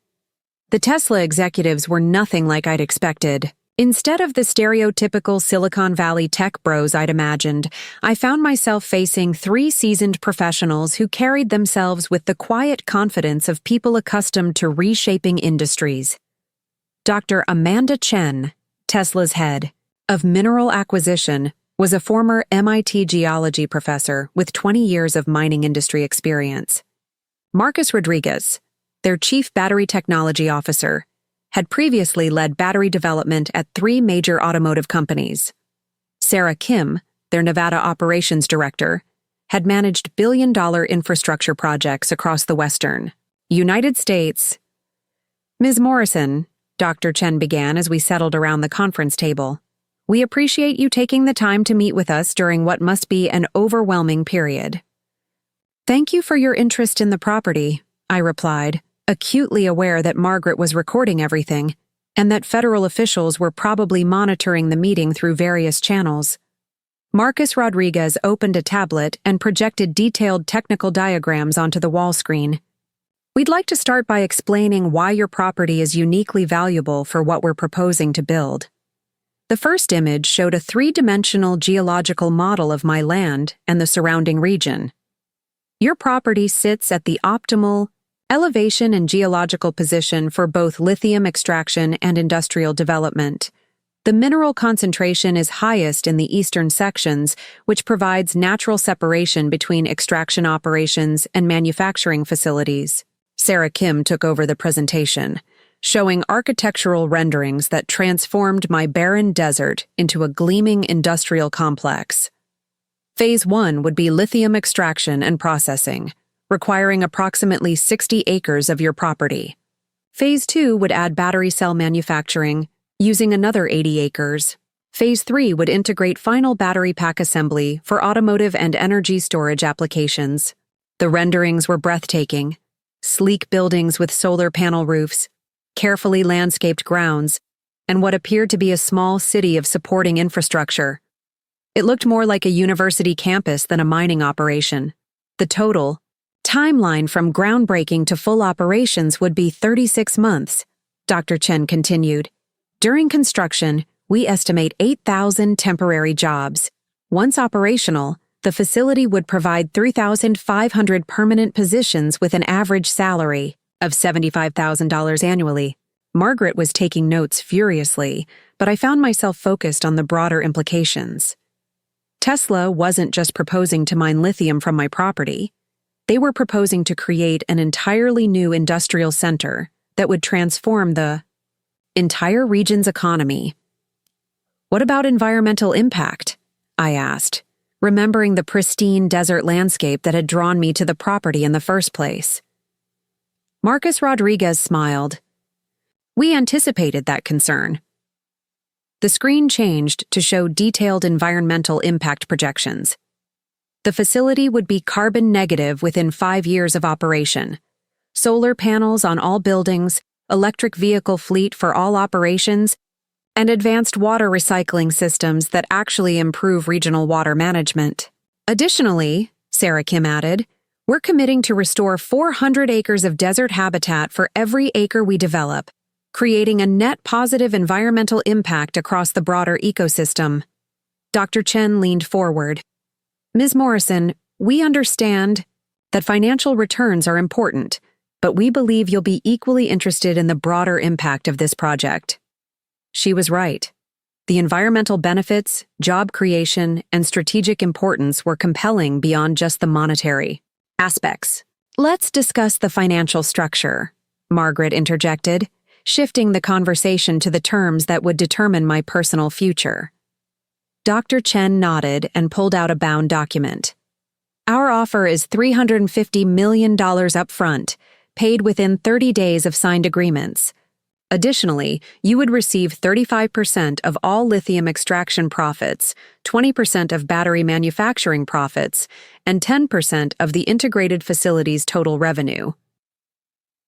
The Tesla executives were nothing like I'd expected. Instead of the stereotypical Silicon Valley tech bros I'd imagined, I found myself facing 3 seasoned professionals who carried themselves with the quiet confidence of people accustomed to reshaping industries. Dr. Amanda Chen, Tesla's head of mineral acquisition, was a former MIT geology professor with 20 years of mining industry experience. Marcus Rodriguez, their chief battery technology officer, had previously led battery development at 3 major automotive companies. Sarah Kim, their Nevada operations director, had managed billion-dollar infrastructure projects across the Western United States. "Ms. Morrison," Dr. Chen began as we settled around the conference table, "we appreciate you taking the time to meet with us during what must be an overwhelming period." "Thank you for your interest in the property," I replied, acutely aware that Margaret was recording everything, and that federal officials were probably monitoring the meeting through various channels. Marcus Rodriguez opened a tablet and projected detailed technical diagrams onto the wall screen. "We'd like to start by explaining why your property is uniquely valuable for what we're proposing to build." The first image showed a 3-dimensional geological model of my land and the surrounding region. "Your property sits at the optimal elevation and geological position for both lithium extraction and industrial development. The mineral concentration is highest in the eastern sections, which provides natural separation between extraction operations and manufacturing facilities." Sarah Kim took over the presentation, showing architectural renderings that transformed my barren desert into a gleaming industrial complex. Phase 1 would be lithium extraction and processing, requiring approximately 60 acres of your property. Phase 2 would add battery cell manufacturing, using another 80 acres. Phase 3 would integrate final battery pack assembly for automotive and energy storage applications. The renderings were breathtaking: sleek buildings with solar panel roofs, carefully landscaped grounds, and what appeared to be a small city of supporting infrastructure. It looked more like a university campus than a mining operation. The total timeline from groundbreaking to full operations would be 36 months, Dr. Chen continued. "During construction, we estimate 8,000 temporary jobs. Once operational, the facility would provide 3,500 permanent positions with an average salary of $75,000 annually." Margaret was taking notes furiously, but I found myself focused on the broader implications. Tesla wasn't just proposing to mine lithium from my property. They were proposing to create an entirely new industrial center that would transform the entire region's economy. "What about environmental impact?" I asked, remembering the pristine desert landscape that had drawn me to the property in the first place. Marcus Rodriguez smiled. "We anticipated that concern." The screen changed to show detailed environmental impact projections. The facility would be carbon negative within 5 years of operation. Solar panels on all buildings, electric vehicle fleet for all operations, and advanced water recycling systems that actually improve regional water management. Additionally, Sarah Kim added, "we're committing to restore 400 acres of desert habitat for every acre we develop, creating a net positive environmental impact across the broader ecosystem." Dr. Chen leaned forward. "Ms. Morrison, we understand that financial returns are important, but we believe you'll be equally interested in the broader impact of this project." She was right. The environmental benefits, job creation, and strategic importance were compelling beyond just the monetary aspects. "Let's discuss the financial structure," Margaret interjected, shifting the conversation to the terms that would determine my personal future. Dr. Chen nodded and pulled out a bound document. "Our offer is $350 million up front, paid within 30 days of signed agreements. Additionally, you would receive 35% of all lithium extraction profits, 20% of battery manufacturing profits, and 10% of the integrated facility's total revenue."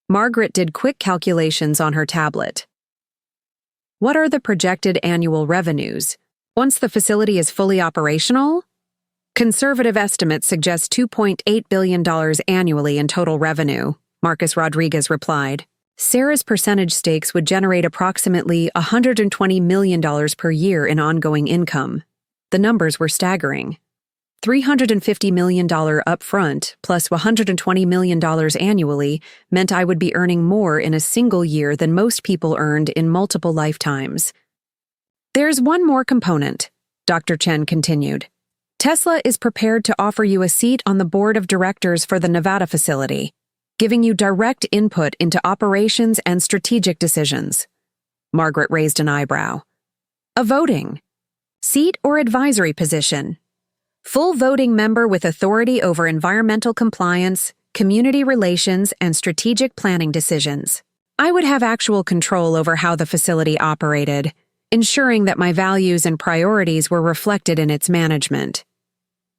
Margaret did quick calculations on her tablet. "What are the projected annual revenues once the facility is fully operational?" "Conservative estimates suggest $2.8 billion annually in total revenue," Marcus Rodriguez replied. "Sarah's percentage stakes would generate approximately $120 million per year in ongoing income." The numbers were staggering. $350 million upfront plus $120 million annually meant I would be earning more in a single year than most people earned in multiple lifetimes. "There's one more component," Dr. Chen continued. "Tesla is prepared to offer you a seat on the board of directors for the Nevada facility, giving you direct input into operations and strategic decisions." Margaret raised an eyebrow. "A voting seat or advisory position? Full voting member with authority over environmental compliance, community relations, and strategic planning decisions. I would have actual control over how the facility operated, ensuring that my values and priorities were reflected in its management."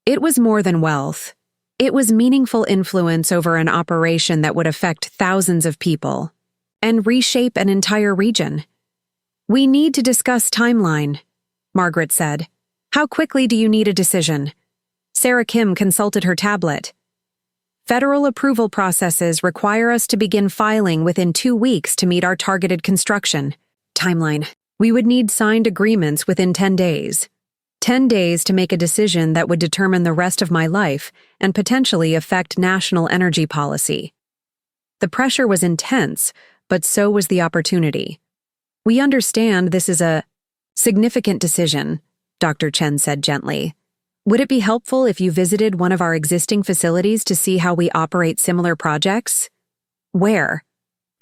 It was more than wealth. It was meaningful influence over an operation that would affect thousands of people and reshape an entire region. "We need to discuss timeline," Margaret said. "How quickly do you need a decision?" Sarah Kim consulted her tablet. "Federal approval processes require us to begin filing within 2 weeks to meet our targeted construction timeline. We would need signed agreements within 10 days. 10 days to make a decision that would determine the rest of my life and potentially affect national energy policy." The pressure was intense, but so was the opportunity. "We understand this is a significant decision," Dr. Chen said gently. "Would it be helpful if you visited one of our existing facilities to see how we operate similar projects?" "Where?"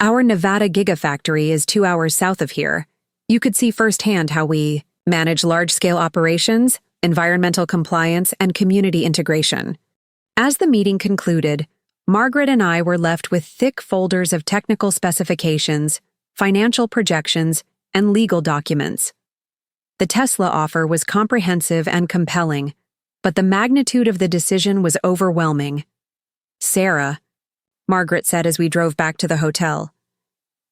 "Our Nevada Gigafactory is 2 hours south of here. You could see firsthand how we manage large-scale operations, environmental compliance, and community integration." As the meeting concluded, Margaret and I were left with thick folders of technical specifications, financial projections, and legal documents. The Tesla offer was comprehensive and compelling, but the magnitude of the decision was overwhelming. "Sarah," Margaret said as we drove back to the hotel,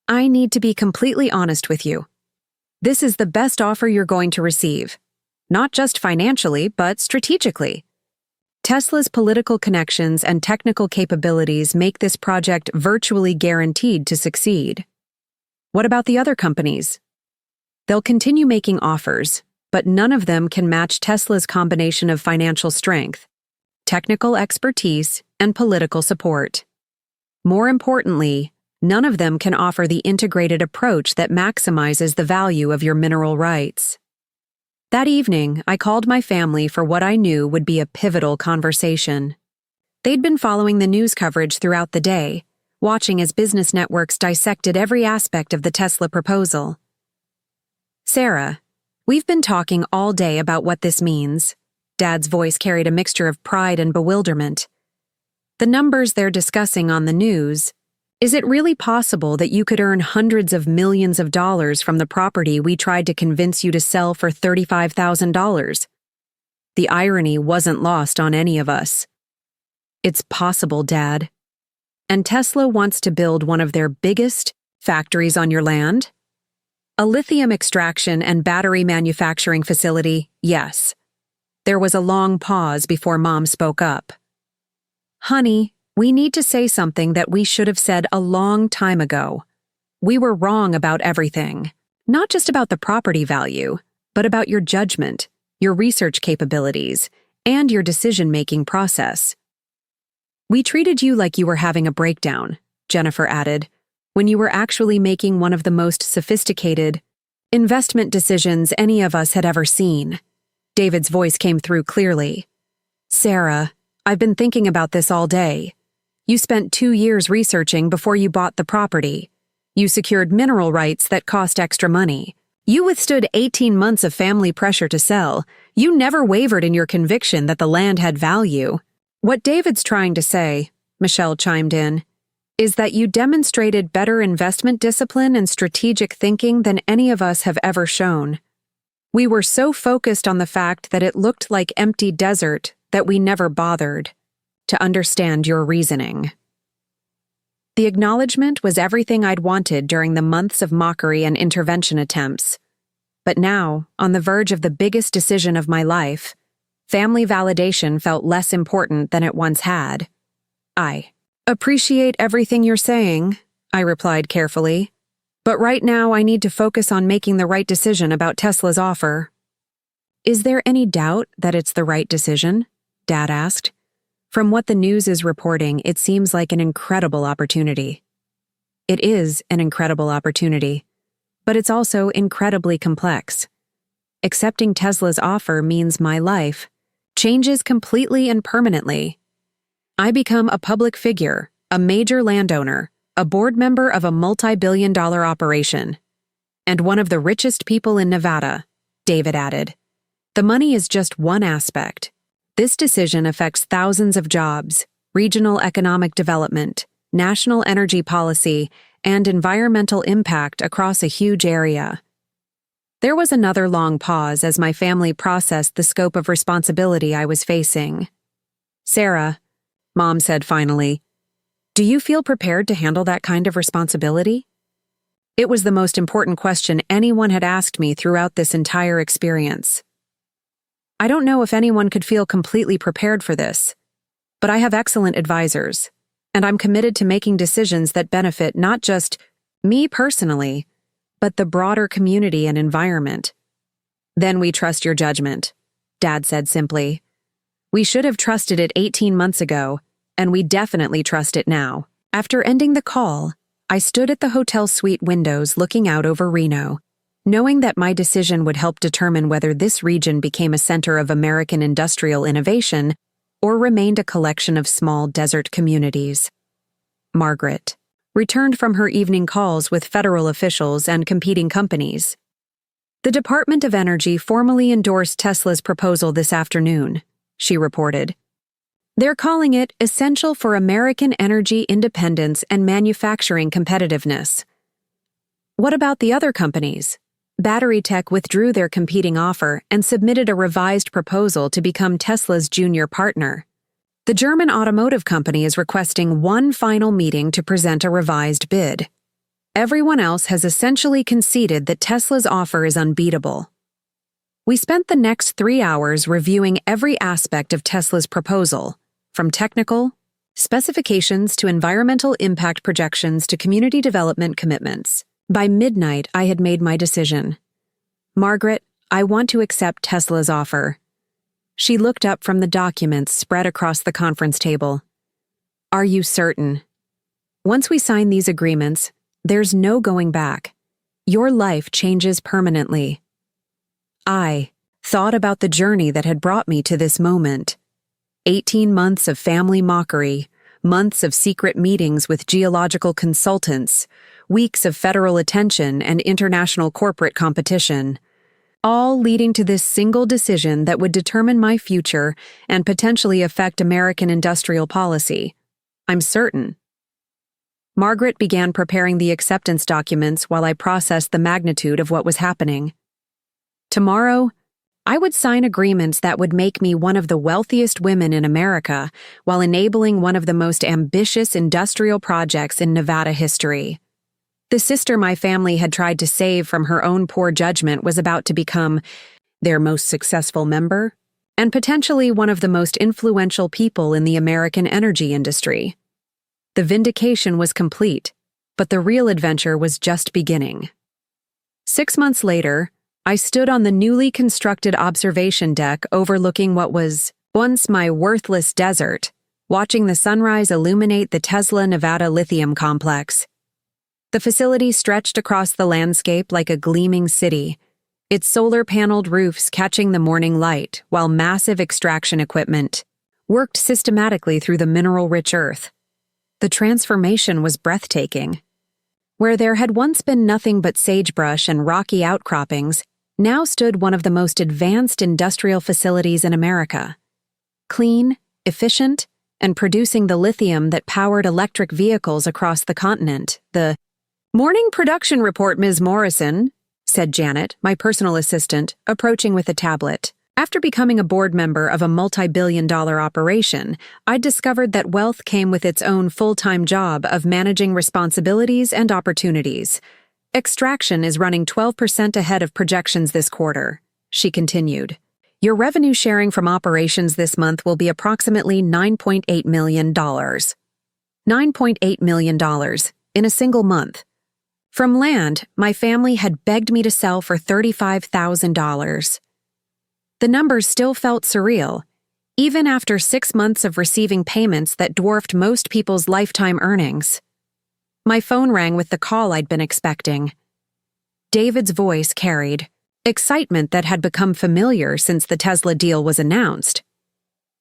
"I need to be completely honest with you. This is the best offer you're going to receive, not just financially, but strategically. Tesla's political connections and technical capabilities make this project virtually guaranteed to succeed. What about the other companies? They'll continue making offers, but none of them can match Tesla's combination of financial strength, technical expertise, and political support. More importantly, none of them can offer the integrated approach that maximizes the value of your mineral rights." That evening, I called my family for what I knew would be a pivotal conversation. They'd been following the news coverage throughout the day, watching as business networks dissected every aspect of the Tesla proposal. "Sarah, we've been talking all day about what this means." Dad's voice carried a mixture of pride and bewilderment. "The numbers they're discussing on the news. Is it really possible that you could earn hundreds of millions of dollars from the property we tried to convince you to sell for $35,000? The irony wasn't lost on any of us. "It's possible, Dad. And Tesla wants to build one of their biggest factories on your land?" "A lithium extraction and battery manufacturing facility, yes." There was a long pause before Mom spoke up. "Honey, we need to say something that we should have said a long time ago. We were wrong about everything, not just about the property value, but about your judgment, your research capabilities, and your decision-making process. We treated you like you were having a breakdown, Jennifer added, when you were actually making one of the most sophisticated investment decisions any of us had ever seen. David's voice came through clearly. Sarah, I've been thinking about this all day. You spent 2 years researching before you bought the property. You secured mineral rights that cost extra money. You withstood 18 months of family pressure to sell. You never wavered in your conviction that the land had value. What David's trying to say, Michelle chimed in, is that you demonstrated better investment discipline and strategic thinking than any of us have ever shown. We were so focused on the fact that it looked like empty desert that we never bothered to understand your reasoning. The acknowledgement was everything I'd wanted during the months of mockery and intervention attempts. But now, on the verge of the biggest decision of my life, family validation felt less important than it once had. I appreciate everything you're saying, I replied carefully, but right now I need to focus on making the right decision about Tesla's offer. Is there any doubt that it's the right decision? Dad asked. From what the news is reporting, it seems like an incredible opportunity. It is an incredible opportunity, but it's also incredibly complex. Accepting Tesla's offer means my life changes completely and permanently. I become a public figure, a major landowner, a board member of a multi-billion-dollar operation, and one of the richest people in Nevada, David added. The money is just one aspect. This decision affects thousands of jobs, regional economic development, national energy policy, and environmental impact across a huge area. There was another long pause as my family processed the scope of responsibility I was facing. Sarah, Mom said finally, do you feel prepared to handle that kind of responsibility? It was the most important question anyone had asked me throughout this entire experience. I don't know if anyone could feel completely prepared for this, but I have excellent advisors, and I'm committed to making decisions that benefit not just me personally, but the broader community and environment. Then we trust your judgment, Dad said simply. We should have trusted it 18 months ago, and we definitely trust it now. After ending the call, I stood at the hotel suite windows looking out over Reno, knowing that my decision would help determine whether this region became a center of American industrial innovation or remained a collection of small desert communities. Margaret returned from her evening calls with federal officials and competing companies. The Department of Energy formally endorsed Tesla's proposal this afternoon, she reported. They're calling it essential for American energy independence and manufacturing competitiveness. What about the other companies? Battery Tech withdrew their competing offer and submitted a revised proposal to become Tesla's junior partner. The German automotive company is requesting one final meeting to present a revised bid. Everyone else has essentially conceded that Tesla's offer is unbeatable. We spent the next 3 hours reviewing every aspect of Tesla's proposal, from technical specifications to environmental impact projections to community development commitments. By midnight, I had made my decision. Margaret, I want to accept Tesla's offer. She looked up from the documents spread across the conference table. Are you certain? Once we sign these agreements, there's no going back. Your life changes permanently. I thought about the journey that had brought me to this moment. 18 months of family mockery, months of secret meetings with geological consultants, weeks of federal attention and international corporate competition, all leading to this single decision that would determine my future and potentially affect American industrial policy. I'm certain. Margaret began preparing the acceptance documents while I processed the magnitude of what was happening. Tomorrow, I would sign agreements that would make me one of the wealthiest women in America while enabling one of the most ambitious industrial projects in Nevada history. The sister my family had tried to save from her own poor judgment was about to become their most successful member and potentially one of the most influential people in the American energy industry. The vindication was complete, but the real adventure was just beginning. 6 months later, I stood on the newly constructed observation deck overlooking what was once my worthless desert, watching the sunrise illuminate the Tesla Nevada lithium complex. The facility stretched across the landscape like a gleaming city, its solar-paneled roofs catching the morning light while massive extraction equipment worked systematically through the mineral-rich earth. The transformation was breathtaking. Where there had once been nothing but sagebrush and rocky outcroppings, now stood one of the most advanced industrial facilities in America. Clean, efficient, and producing the lithium that powered electric vehicles across the continent. The "Morning production report, Ms. Morrison," said Janet, my personal assistant, approaching with a tablet. After becoming a board member of a multi-billion-dollar operation, I'd discovered that wealth came with its own full-time job of managing responsibilities and opportunities. Extraction is running 12% ahead of projections this quarter, she continued. Your revenue sharing from operations this month will be approximately $9.8 million. $9.8 million in a single month. From land my family had begged me to sell for $35,000. The numbers still felt surreal, even after 6 months of receiving payments that dwarfed most people's lifetime earnings. My phone rang with the call I'd been expecting. David's voice carried excitement that had become familiar since the Tesla deal was announced.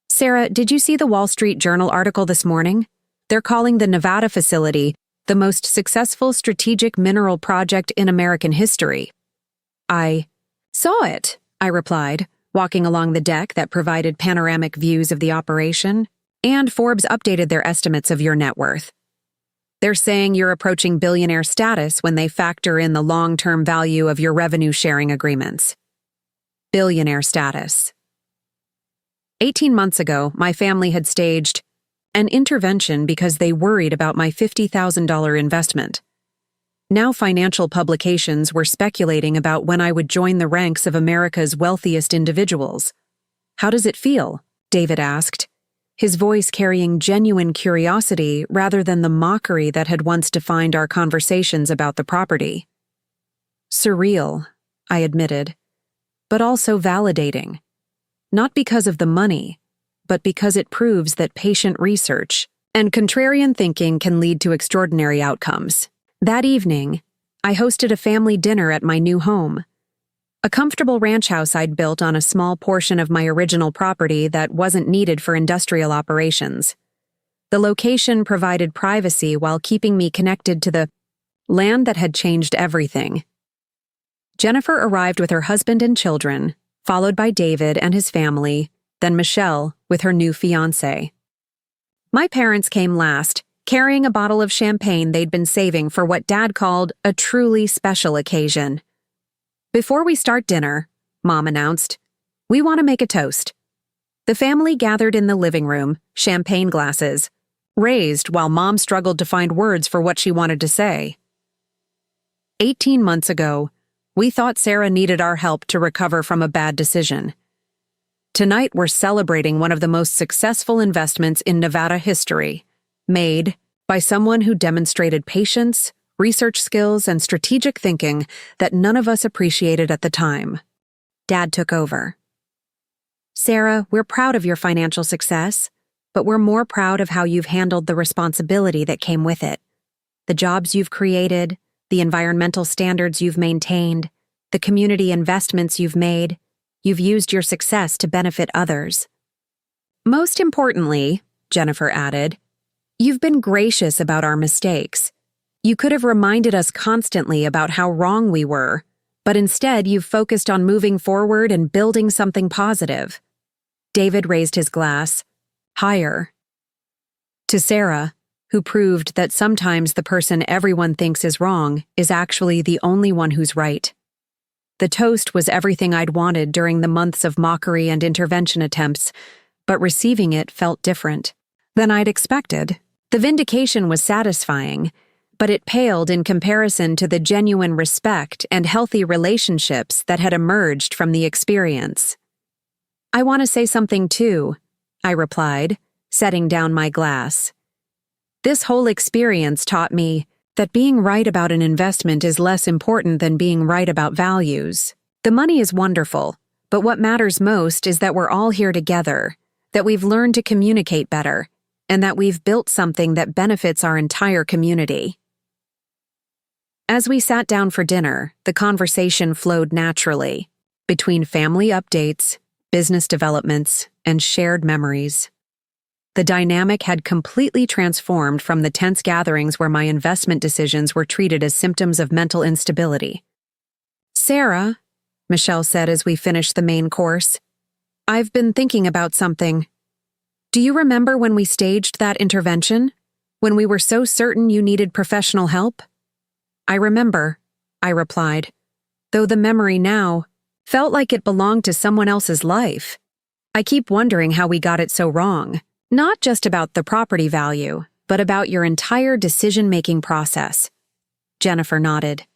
"Sarah, did you see the Wall Street Journal article this morning? They're calling the Nevada facility the most successful strategic mineral project in American history." "I saw it," I replied, walking along the deck that provided panoramic views of the operation, "and Forbes updated their estimates of your net worth. They're saying you're approaching billionaire status when they factor in the long-term value of your revenue-sharing agreements." Billionaire status. 18 months ago, my family had staged an intervention because they worried about my $50,000 investment. Now financial publications were speculating about when I would join the ranks of America's wealthiest individuals. "How does it feel?" David asked, his voice carrying genuine curiosity rather than the mockery that had once defined our conversations about the property. "Surreal," I admitted, "but also validating. Not because of the money, but because it proves that patient research and contrarian thinking can lead to extraordinary outcomes." That evening, I hosted a family dinner at my new home. A comfortable ranch house I'd built on a small portion of my original property that wasn't needed for industrial operations. The location provided privacy while keeping me connected to the land that had changed everything. Jennifer arrived with her husband and children, followed by David and his family, then Michelle with her new fiancé. My parents came last, carrying a bottle of champagne they'd been saving for what Dad called a truly special occasion. "Before we start dinner," Mom announced, "we want to make a toast." The family gathered in the living room, champagne glasses raised while Mom struggled to find words for what she wanted to say. 18 months ago, we thought Sarah needed our help to recover from a bad decision. Tonight we're celebrating one of the most successful investments in Nevada history, made by someone who demonstrated patience, research skills, and strategic thinking that none of us appreciated at the time. Dad took over. "Sarah, we're proud of your financial success, but we're more proud of how you've handled the responsibility that came with it. The jobs you've created, the environmental standards you've maintained, the community investments you've made. You've used your success to benefit others. Most importantly," Jennifer added, "you've been gracious about our mistakes. You could have reminded us constantly about how wrong we were, but instead you've focused on moving forward and building something positive." David raised his glass higher. To Sarah, who proved that sometimes the person everyone thinks is wrong is actually the only one who's right. The toast was everything I'd wanted during the months of mockery and intervention attempts, but receiving it felt different than I'd expected. The vindication was satisfying, but it paled in comparison to the genuine respect and healthy relationships that had emerged from the experience. "I want to say something too," I replied, setting down my glass. "This whole experience taught me that being right about an investment is less important than being right about values. The money is wonderful, but what matters most is that we're all here together, that we've learned to communicate better, and that we've built something that benefits our entire community. As we sat down for dinner, the conversation flowed naturally, between family updates, business developments, and shared memories. The dynamic had completely transformed from the tense gatherings where my investment decisions were treated as symptoms of mental instability. "Sarah," Michelle said as we finished the main course, "I've been thinking about something. Do you remember when we staged that intervention? When we were so certain you needed professional help?" "I remember," I replied, though the memory now felt like it belonged to someone else's life. "I keep wondering how we got it so wrong. Not just about the property value, but about your entire decision-making process." Jennifer nodded.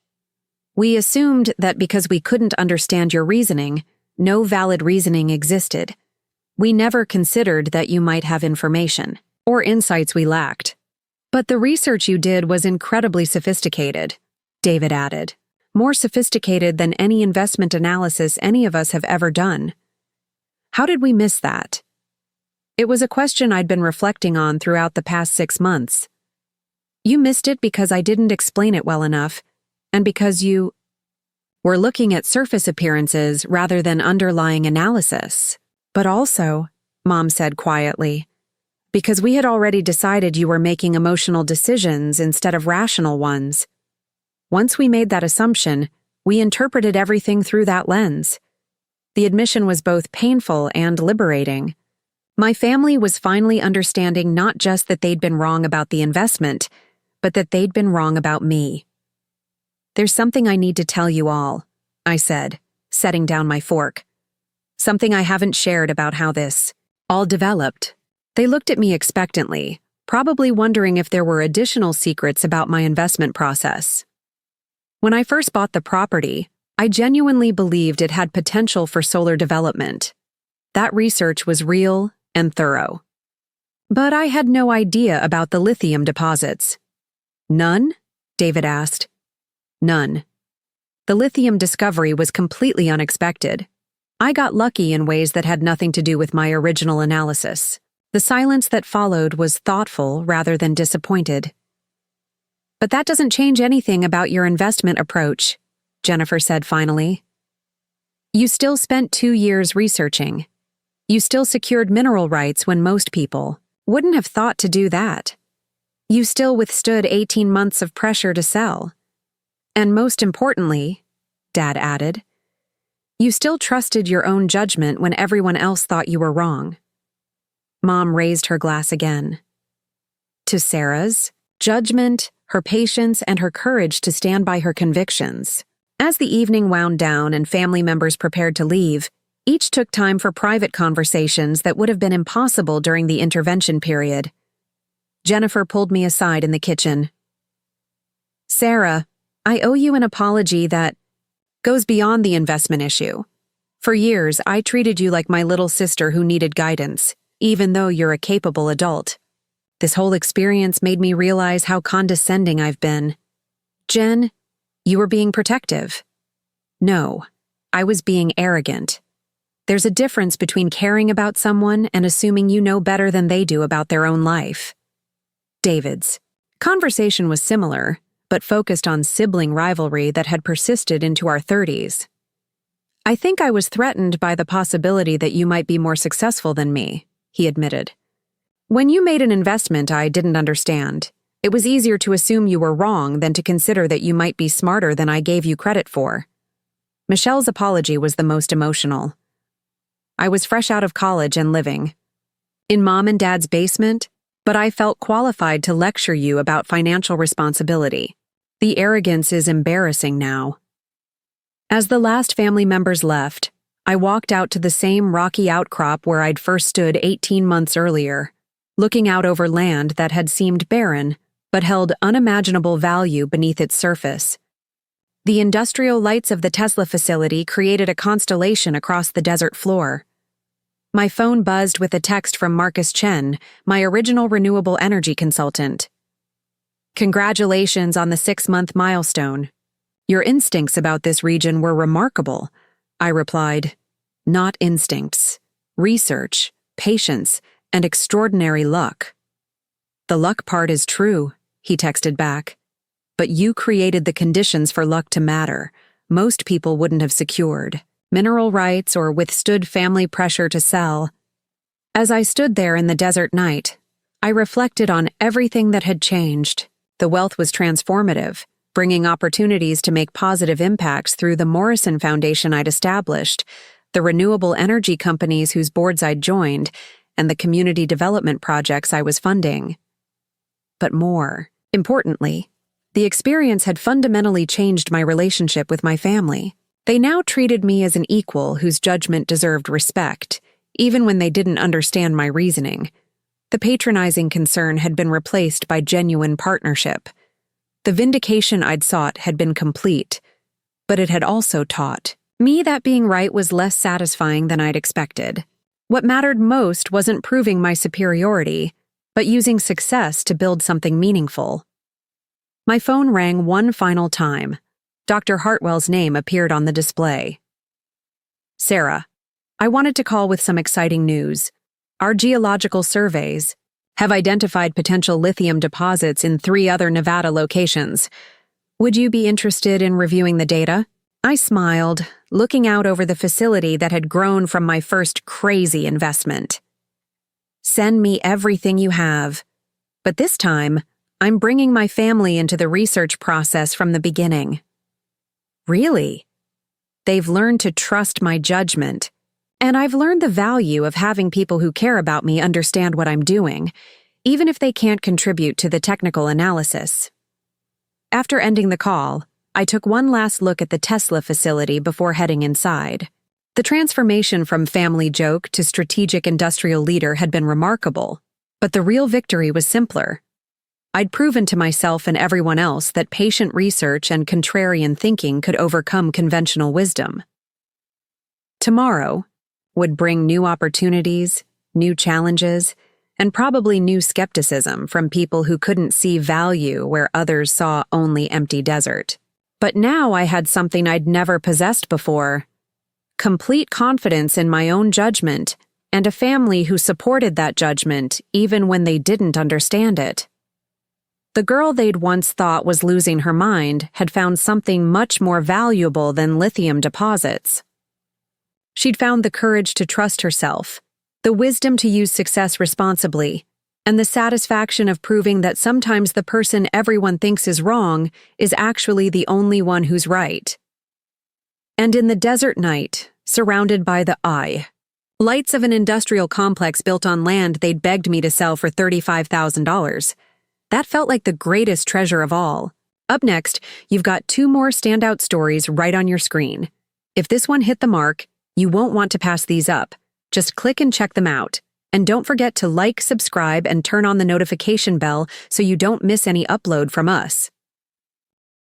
"We assumed that because we couldn't understand your reasoning, no valid reasoning existed. We never considered that you might have information or insights we lacked. But the research you did was incredibly sophisticated," David added. "More sophisticated than any investment analysis any of us have ever done. How did we miss that?" It was a question I'd been reflecting on throughout the past 6 months. "You missed it because I didn't explain it well enough, and because you were looking at surface appearances rather than underlying analysis. But also," Mom said quietly, "because we had already decided you were making emotional decisions instead of rational ones. Once we made that assumption, we interpreted everything through that lens." The admission was both painful and liberating. My family was finally understanding not just that they'd been wrong about the investment, but that they'd been wrong about me. "There's something I need to tell you all," I said, setting down my fork. "Something I haven't shared about how this all developed." They looked at me expectantly, probably wondering if there were additional secrets about my investment process. When I first bought the property, I genuinely believed it had potential for solar development. That research was real and thorough. But I had no idea about the lithium deposits. "None?" David asked. "None. The lithium discovery was completely unexpected. I got lucky in ways that had nothing to do with my original analysis. The silence that followed was thoughtful rather than disappointed." "But that doesn't change anything about your investment approach," Jennifer said finally. "You still spent 2 years researching. You still secured mineral rights when most people wouldn't have thought to do that. You still withstood 18 months of pressure to sell. And most importantly," Dad added, "you still trusted your own judgment when everyone else thought you were wrong." Mom raised her glass again. "To Sarah's judgment, her patience, and her courage to stand by her convictions." As the evening wound down and family members prepared to leave, each took time for private conversations that would have been impossible during the intervention period. Jennifer pulled me aside in the kitchen. "Sarah, I owe you an apology that goes beyond the investment issue. For years, I treated you like my little sister who needed guidance, even though you're a capable adult. This whole experience made me realize how condescending I've been. Jen, you were being protective. No, I was being arrogant. There's a difference between caring about someone and assuming you know better than they do about their own life." David's conversation was similar, but focused on sibling rivalry that had persisted into our 30s. "I think I was threatened by the possibility that you might be more successful than me," he admitted. "When you made an investment I didn't understand, it was easier to assume you were wrong than to consider that you might be smarter than I gave you credit for." Michelle's apology was the most emotional. "I was fresh out of college and living in Mom and Dad's basement, but I felt qualified to lecture you about financial responsibility. The arrogance is embarrassing now." As the last family members left, I walked out to the same rocky outcrop where I'd first stood 18 months earlier, looking out over land that had seemed barren but held unimaginable value beneath its surface. The industrial lights of the Tesla facility created a constellation across the desert floor. My phone buzzed with a text from Marcus Chen, my original renewable energy consultant. "Congratulations on the 6-month milestone. Your instincts about this region were remarkable," I replied. "Not instincts. Research, patience, and extraordinary luck." "The luck part is true," he texted back. "But you created the conditions for luck to matter. Most people wouldn't have secured mineral rights or withstood family pressure to sell." As I stood there in the desert night, I reflected on everything that had changed. The wealth was transformative, bringing opportunities to make positive impacts through the Morrison Foundation I'd established, the renewable energy companies whose boards I'd joined, and the community development projects I was funding. But more importantly, the experience had fundamentally changed my relationship with my family. They now treated me as an equal whose judgment deserved respect, even when they didn't understand my reasoning. The patronizing concern had been replaced by genuine partnership. The vindication I'd sought had been complete, but it had also taught me that being right was less satisfying than I'd expected. What mattered most wasn't proving my superiority, but using success to build something meaningful. My phone rang one final time. Dr. Hartwell's name appeared on the display. "Sarah, I wanted to call with some exciting news. Our geological surveys have identified potential lithium deposits in 3 other Nevada locations. Would you be interested in reviewing the data?" I smiled, looking out over the facility that had grown from my first crazy investment. "Send me everything you have. But this time, I'm bringing my family into the research process from the beginning." Really? They've learned to trust my judgment. And I've learned the value of having people who care about me understand what I'm doing, even if they can't contribute to the technical analysis. After ending the call, I took one last look at the Tesla facility before heading inside. The transformation from family joke to strategic industrial leader had been remarkable, but the real victory was simpler. I'd proven to myself and everyone else that patient research and contrarian thinking could overcome conventional wisdom. Tomorrow would bring new opportunities, new challenges, and probably new skepticism from people who couldn't see value where others saw only empty desert. But now I had something I'd never possessed before: complete confidence in my own judgment and a family who supported that judgment even when they didn't understand it. The girl they'd once thought was losing her mind had found something much more valuable than lithium deposits. She'd found the courage to trust herself, the wisdom to use success responsibly, and the satisfaction of proving that sometimes the person everyone thinks is wrong is actually the only one who's right. And in the desert night, surrounded by the lights of an industrial complex built on land they'd begged me to sell for $35,000, that felt like the greatest treasure of all. Up next, you've got 2 more standout stories right on your screen. If this one hit the mark, you won't want to pass these up. Just click and check them out. And don't forget to like, subscribe, and turn on the notification bell so you don't miss any upload from us.